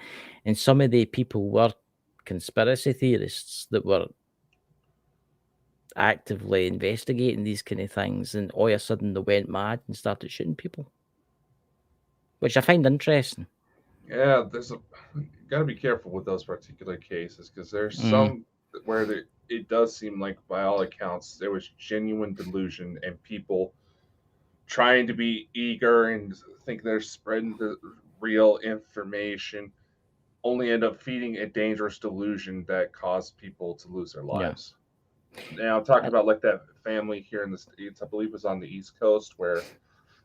and some of the people were conspiracy theorists that were actively investigating these kind of things, and all of a sudden they went mad and started shooting people, which I find interesting. Yeah, there's a got to be careful with those particular cases because there's Mm, some where it does seem like, by all accounts, there was genuine delusion and people trying to be eager and think they're spreading the real information, only end up feeding a dangerous delusion that caused people to lose their yeah. lives. Now, I'm talking I, about like that family here in the States, I believe it was on the East Coast, where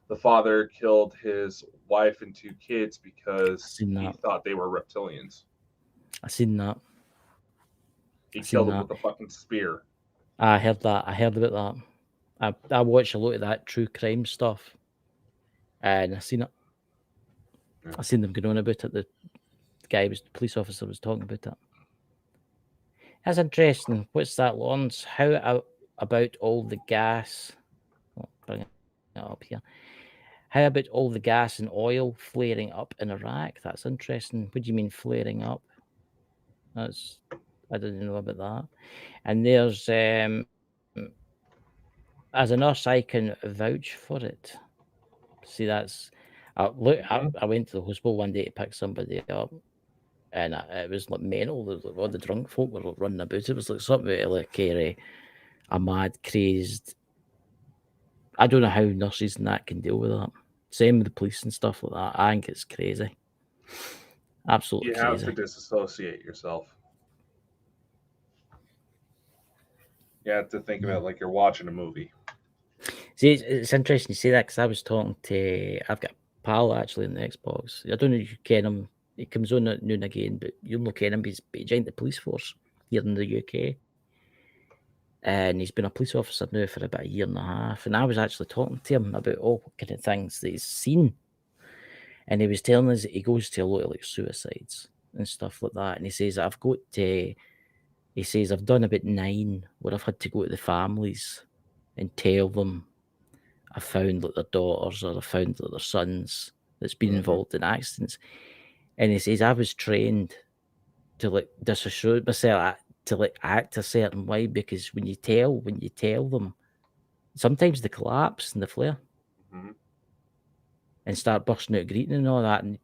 the father killed his wife and two kids I because seen he that. thought they were reptilians. I seen that. He I seen killed them that. with a fucking spear. I heard that. I heard about that. I watch a lot of that true crime stuff, and I seen it. Yeah. I seen them going on about it. The the police officer was talking about it. That's interesting. What's that, Lawrence? About all the gas? Bring it up here. How about all the gas and oil flaring up in Iraq? That's interesting. What do you mean flaring up? That's I didn't know about that. And there's as a nurse, I can vouch for it. See, that's look. Mm-hmm. I went to the hospital one day to pick somebody up, and it was like mental. All the drunk folk were running about. It was like something like a mad, crazed. I don't know how nurses and that can deal with that. Same with the police and stuff like that. I think it's crazy. Absolutely You have to crazy. disassociate yourself. You have to think about it like you're watching a movie. See, it's interesting you say that because I was talking to. I've got a pal actually in the Xbox. I don't know if you ken him. He comes on at noon again, but you'll not ken him. He joined the police force here in the UK. And he's been a police officer now for about a year and a half. And I was actually talking to him about all kind of things that he's seen. And he was telling us that he goes to a lot of like suicides and stuff like that. And he says, he says, I've done about 9 where I've had to go to the families and tell them I found like their daughters or I found like their sons that's been Mm-hmm. involved in accidents. And he says, I was trained to like disassociate myself, to like act a certain way because when you tell them, sometimes they collapse and they flare Mm-hmm. and start bursting out greeting and all that. And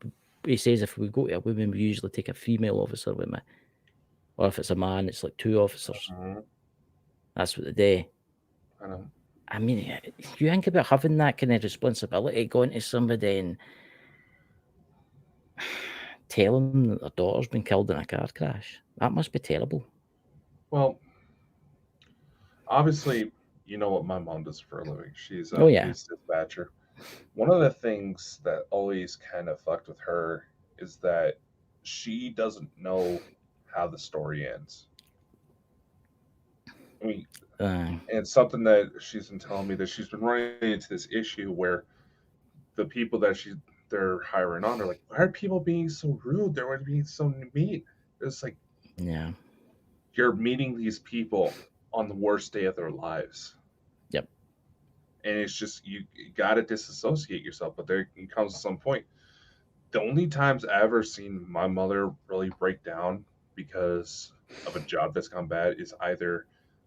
he says if we go to a woman, we usually take a female officer with me, or if it's a man, it's like 2 officers. Mm-hmm. That's what they do. I know. I mean, you think about having that kind of responsibility, going to somebody and telling them that their daughter's been killed in a car crash. That must be terrible. Well, obviously, you know what my mom does for a living. She's a Oh yeah, police dispatcher. One of the things that always kind of fucked with her is that she doesn't know how the story ends. I mean, uh, and it's something that she's been telling me that she's been running into this issue where the people that they're hiring on are like, why are people being so rude? They're being so mean. It's like yeah, you're meeting these people on the worst day of their lives. yep, And it's just you got to disassociate yourself. But there comes some point. The only times I ever seen my mother really break down because of a job that's gone bad is either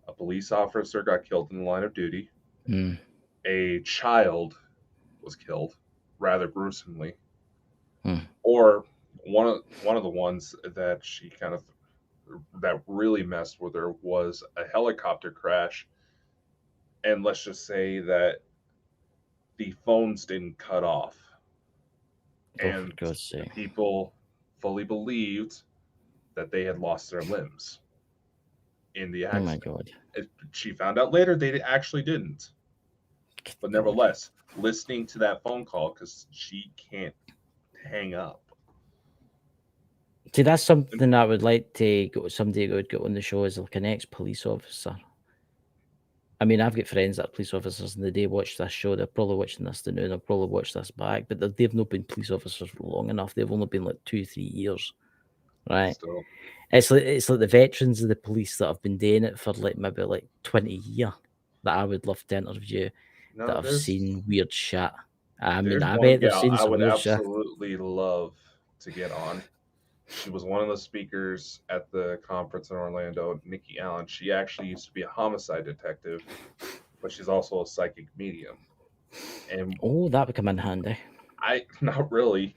A police officer got killed in the line of duty. Mm. A child was killed rather gruesomely. Hmm. Or one of the ones that she kind of that really messed with her was a helicopter crash, and let's just say that the phones didn't cut off, Oh, for and God's the sake. people fully believed that they had lost their limbs in the Oh, my accident. God. She found out later they actually didn't, Good but God. nevertheless, listening to that phone call because she can't hang up. See, that's something I would like to go. Somebody who would get on the show as like an ex-police officer. I mean, I've got friends that are police officers, and they watch this show. They're probably watching this now. They'll probably watch this back, but they've not been police officers for long enough. They've only been like 2-3 years, right? Still, It's like the veterans of the police that have been doing it for like maybe like 20 years that I would love to interview that no, have seen weird shit. I mean, there's I one bet they've gal seen I some would weird shit. absolutely love to get on. She was one of the speakers at the conference in Orlando, Nikki Allen. She actually used to be a homicide detective, but she's also a psychic medium. And Oh, that would come in handy. I, not really,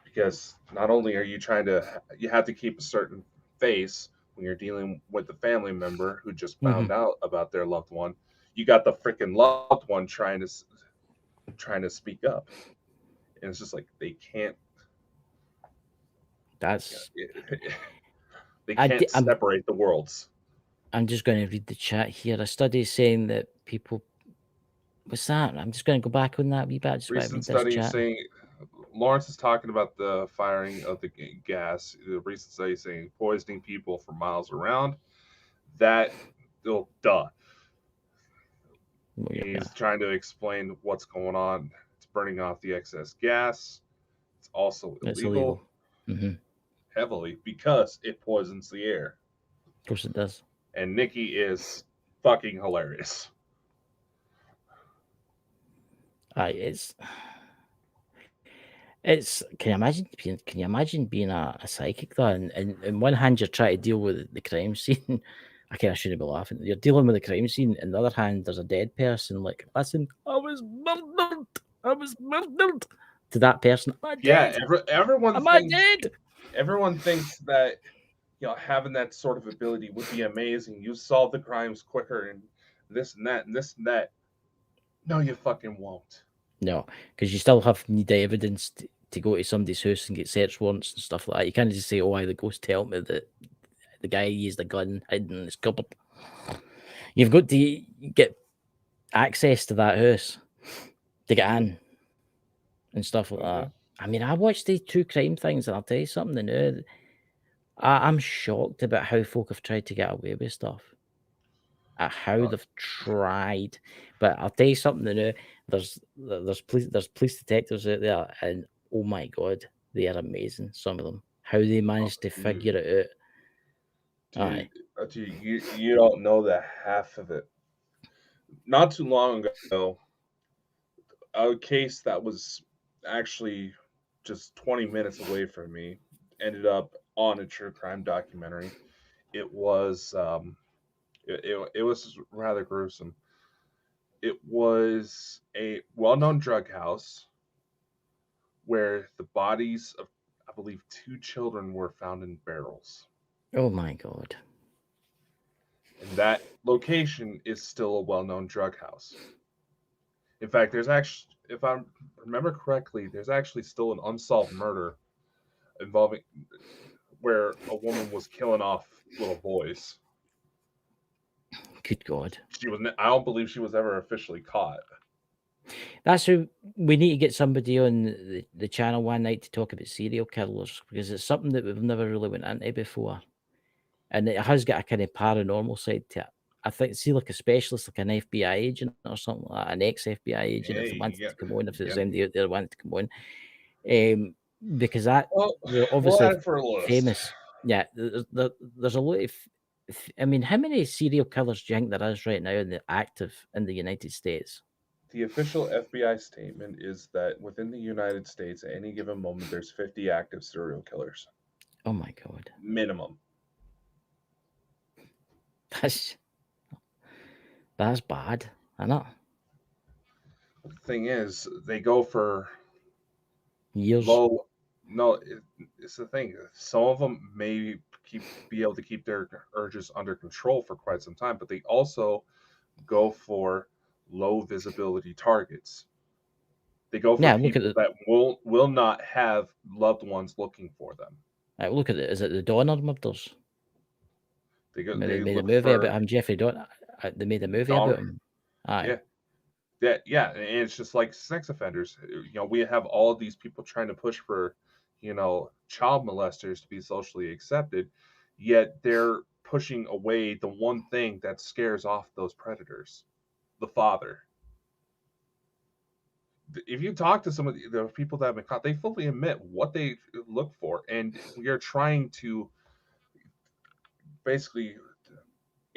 because not only are you trying to, you have to keep a certain face when you're dealing with the family member who just Mm-hmm. found out about their loved one. You got the freaking loved one trying to speak up, and it's just like they can't. That's. They can't separate the worlds. I'm just going to read the chat here. A study is saying that people. What's that? I'm just going to go back on that wee bit. I just want to Recent read this study chat. saying Lawrence is talking about the firing of the gas. The recent study saying poisoning people for miles around. That, oh, duh. Oh, yeah. He's trying to explain what's going on. It's burning off the excess gas. It's also It's illegal, illegal. heavily, because it poisons the air. Of course it does. And Nikki is fucking hilarious. It's can you imagine being a psychic though? And in one hand you're trying to deal with the crime scene. I shouldn't be laughing. You're dealing with the crime scene, and the other hand there's a dead person. Like, listen, I was murdered. I was murdered. To that person, am I dead? Everyone Am I thinks dead? everyone thinks that having that sort of ability would be amazing. You solve the crimes quicker and this and that and this and that. No, you fucking won't. No, because you still need the evidence to go to somebody's house and get search warrants and stuff like that. You can't just say, "Oh, the ghost told me that the guy used a gun hidden in his cupboard." You've got to get access to that house to get in and stuff like that. I mean, I watched these true crime things, and I'll tell you something now. I'm shocked about how folk have tried to get away with stuff. At how they've tried, but I'll tell you something now. There's police detectives out there, and oh my god, they are amazing. Some of them, how they managed to figure it out. Dude, you don't know the half of it. Not too long ago, a case that was actually just 20 minutes away from me ended up on a true crime documentary. It was it was rather gruesome. It was a well-known drug house where the bodies of, I believe, 2 children were found in barrels. Oh my god. And that location is still a well-known drug house. In fact, there's actually, if I remember correctly, there's actually still an unsolved murder involving where a woman was killing off little boys. Good god. I don't believe she was ever officially caught. That's who we need to get somebody on the channel one night to talk about serial killers, because it's something that we've never really went into before, and it has got a kind of paranormal side to it. I think, see, like a specialist, like an FBI agent or something like that, an ex-FBI agent, if they wanted to come on, if there's anybody out there wanted to come on, because that they're obviously we'll add it for a list. famous. Yeah, there's a lot of. I mean, how many serial killers do you think there is right now in the active in the United States? The official FBI statement is that within the United States, at any given moment, there's 50 active serial killers. Oh my god. Minimum. That's bad, isn't it? The thing is, they go for Years. low. No, it's the thing. Some of them may be able to keep their urges under control for quite some time, but they also go for low visibility targets. They go for Yeah, look at people the that will not have loved ones looking for them. look at it. Is it the Donner murders? They I go. mean, They they made a look movie for about him, Jeffrey Donner. They made a movie Donner. about him. Aye. Yeah, yeah, and it's just like sex offenders. We have all of these people trying to push for, child molesters to be socially accepted, yet they're pushing away the one thing that scares off those predators, the father. If you talk to some of the people that have been caught, they fully admit what they look for, and we are trying to basically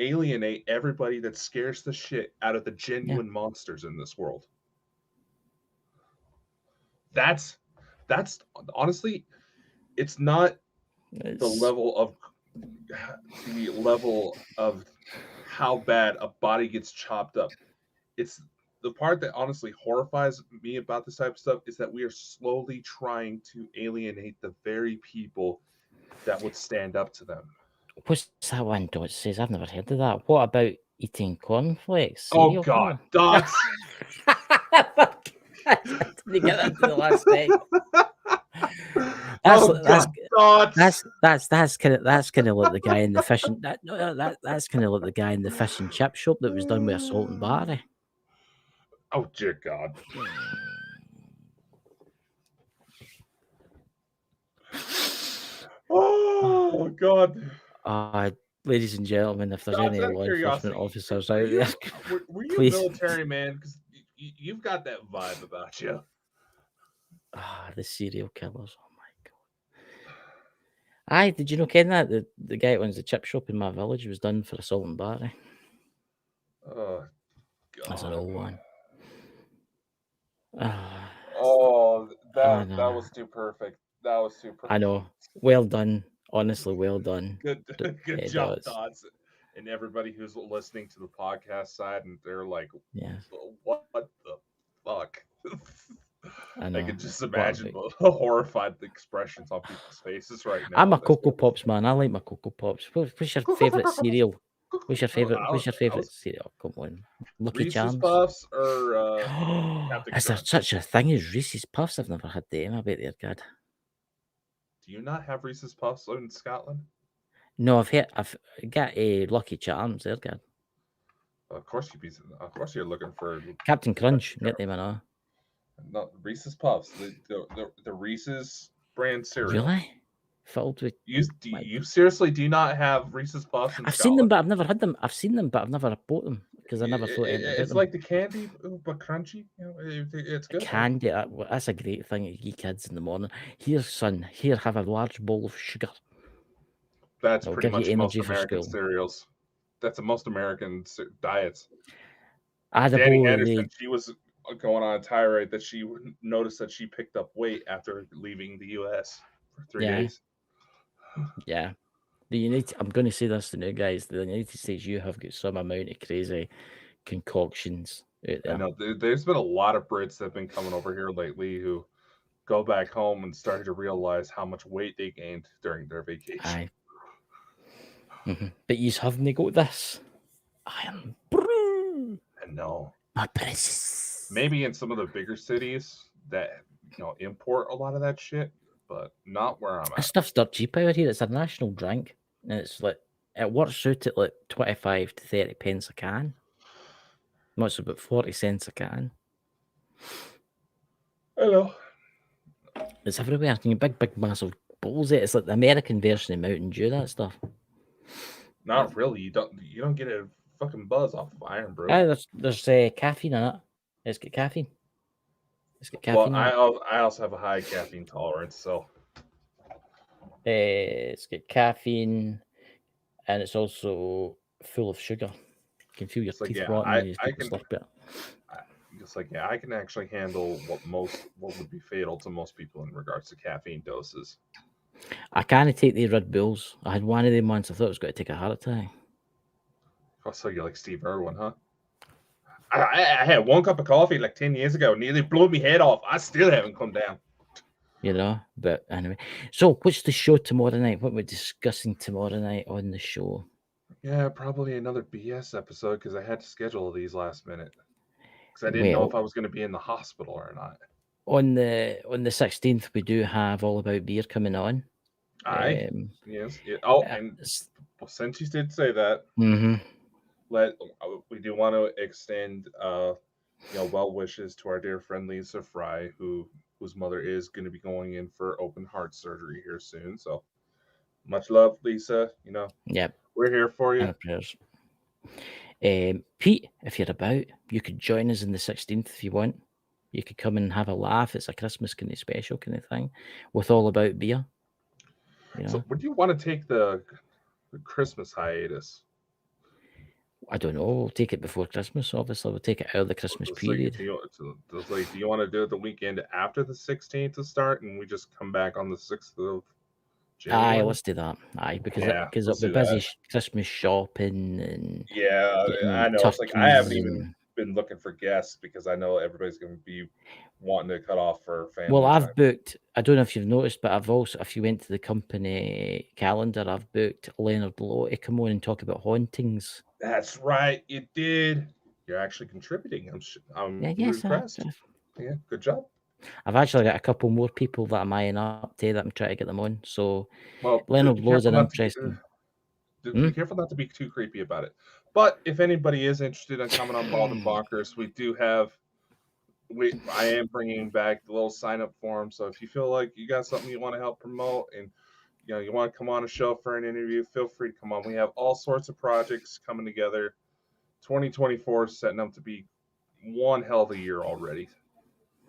alienate everybody that scares the shit out of the genuine monsters in this world. That's honestly, it's not the level of how bad a body gets chopped up. It's the part that honestly horrifies me about this type of stuff is that we are slowly trying to alienate the very people that would stand up to them. What's that one Dot says? I've never heard of that. What about eating cornflakes? Oh Cereal God, killer? dots. I didn't get that to the last day. That's kind of like the guy in the fish and that's kind of like the guy in the fish and chip shop that was done with assault and battery. Oh dear God. Oh God. Ladies and gentlemen, if there's Dots, any out of law enforcement curiosity, officers out there, were you please. a military man? Because you've got that vibe about you. The serial killers. Oh my God. Aye, did you know, Ken, that the guy that owns the chip shop in my village was done for assault and battery? Oh God. That's an old one. Oh, that was too perfect. That was too perfect. I know. Well done. Honestly, well done. Good job, Dots. And everybody who's listening to the podcast side, and they're like, yeah, what the fuck? I know. I can just imagine the horrified expressions on people's faces right now. I'm a Cocoa Pops man. I like my Cocoa Pops. What's your favorite cereal? What's your favorite cereal? Come on, Lucky Reese's Charms. Puffs or Captain Is there Crunch? such a thing as Reese's Puffs? I've never had them. I bet they're good. Do you not have Reese's Puffs in Scotland? No, I've got a Lucky Charms. They're good. Of course you're looking for Captain Crunch. Get them or not? No, Reese's Puffs. The Reese's brand cereal. Really? Filled with. You seriously do not have Reese's Puffs in I've Scotland? seen them, but I've never had them. I've seen them, but I've never bought them because I never thought anything about it's them. like the candy, but crunchy. It's good. Candy. That's a great thing at you kids in the morning. Here, son. Here, have a large bowl of sugar. That's It'll pretty give you much energy most for American school. cereals. That's most American diets. I had a Danny bowl Anderson, she was going on a tirade that she noticed that she picked up weight after leaving the U.S. for 3 days. Yeah. I'm going to say this to new guys. The United States, you have got some amount of crazy concoctions out there. I know there's been a lot of Brits that have been coming over here lately who go back home and started to realize how much weight they gained during their vacation. Aye. But you haven't got this. Iron Brew. And no. My precious. Maybe in some of the bigger cities that import a lot of that shit, but not where I'm at. This stuff's dirt cheap out here. It's a national drink, and it's like it works out at like 25 to 30 pence a can. What's about 40 cents a can? I know. It's everywhere. You big massive bowls. It's like the American version of Mountain Dew. That stuff. Not really. You don't get a fucking buzz off of Iron Brew. There's caffeine in it. It's got caffeine. Well, I also have a high caffeine tolerance, so. It's got caffeine, and it's also full of sugar. You can feel your teeth rotting when you slurp it. It's like, I can actually handle what would be fatal to most people in regards to caffeine doses. I can't take the Red Bulls. I had one of them once. I thought I was going to take a heart attack. Oh, so you're like Steve Irwin, huh? I had one cup of coffee like 10 years ago, nearly blew my head off. I still haven't come down. But anyway. So, what's the show tomorrow night? What we're discussing tomorrow night on the show? Yeah, probably another BS episode because I had to schedule these last minute because I didn't know if I was going to be in the hospital or not. On the 16th, we do have All About Beer coming on. Aye. Yes. And since you did say that, we do want to extend well wishes to our dear friend Lisa Fry, whose mother is going to be going in for open heart surgery here soon. So much love, Lisa. Yep. We're here for you. And prayers. Pete, if you're about, you could join us on the 16th if you want. You could come and have a laugh. It's a Christmas kind of special kind of thing with All About Beer. So would you want to take the Christmas hiatus? I don't know. We'll take it before Christmas, obviously. We'll take it out of the Christmas period. Do you want to do it the weekend after the 16th to start, and we just come back on the 6th of January? Aye, let's do that. Aye, because it'll be busy Christmas shopping and I know. It's like I haven't even been looking for guests because I know everybody's going to be wanting to cut off for family. Well, I've booked. I don't know if you've noticed, but I've also, if you went to the company calendar, I've booked Leonard Lowe to come on and talk about hauntings. That's right, you did. You're actually contributing. I'm impressed. Yeah, good job. I've actually got a couple more people that I'm eyeing up to that I'm trying to get them on. So, Leonard Lowe's an interesting. Be careful not to be too creepy about it. But if anybody is interested in coming on Bald and Bonkers, we do have. I am bringing back the little sign-up form. So if you feel like you got something you want to help promote and you want to come on a show for an interview, feel free to come on. We have all sorts of projects coming together. 2024 is setting up to be one hell of a year already.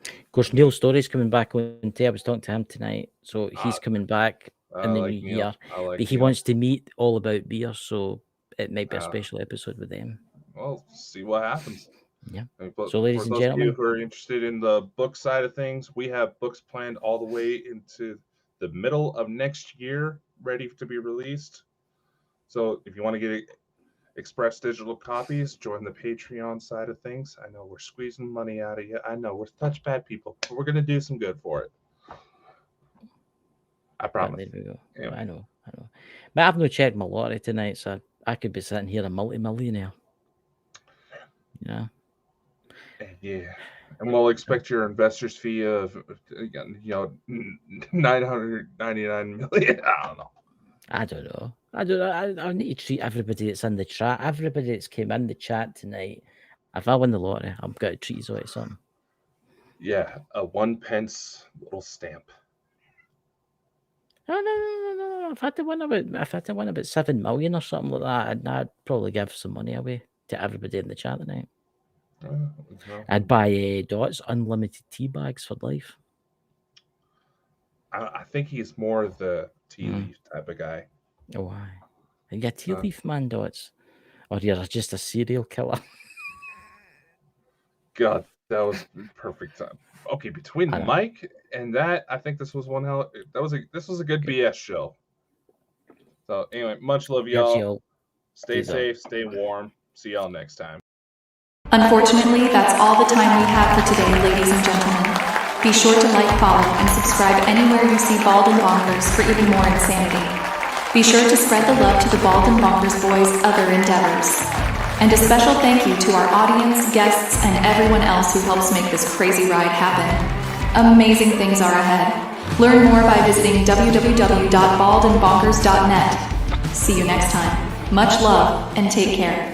Of course, Neil Story's coming back on today. I was talking to him tonight, so he's coming back in the new year. But he wants to meet All About Beer, so it might be a special episode with them. Well, see what happens. Yeah. But so, ladies and gentlemen, of you who are interested in the book side of things, we have books planned all the way into the middle of next year, ready to be released. So if you want to get Express digital copies, join the Patreon side of things. I know we're squeezing money out of you. I know we're such bad people, but we're going to do some good for it. I promise. There we go. Yeah. I know. But I've not checked my lottery tonight, so I could be sitting here a multi-millionaire. Yeah. And we'll expect your investor's fee of $999 million. I don't know. I need to treat everybody that's in the chat. Everybody that's came in the chat tonight. If I win the lottery, I'm going to treat you like something. Yeah, a 1 pence little stamp. No. If I had to win about 7 million or something like that, I'd probably give some money away to everybody in the chat tonight. I'd buy Dots unlimited tea bags for life. I think he's more the tea leaf type of guy. Oh, why? Are you a tea leaf man, Dots? Or you're just a serial killer? God, that was perfect time. Okay, between Mike and that, I think this was this was a good BS show. So anyway, much love, y'all. Stay safe, stay warm. See y'all next time. Unfortunately, that's all the time we have for today, ladies and gentlemen. Be sure to like, follow, and subscribe anywhere you see Bald and Bonkers for even more insanity. Be sure to spread the love to the Bald and Bonkers boys' other endeavors. And a special thank you to our audience, guests, and everyone else who helps make this crazy ride happen. Amazing things are ahead. Learn more by visiting www.baldandbonkers.net. See you next time. Much love, and take care.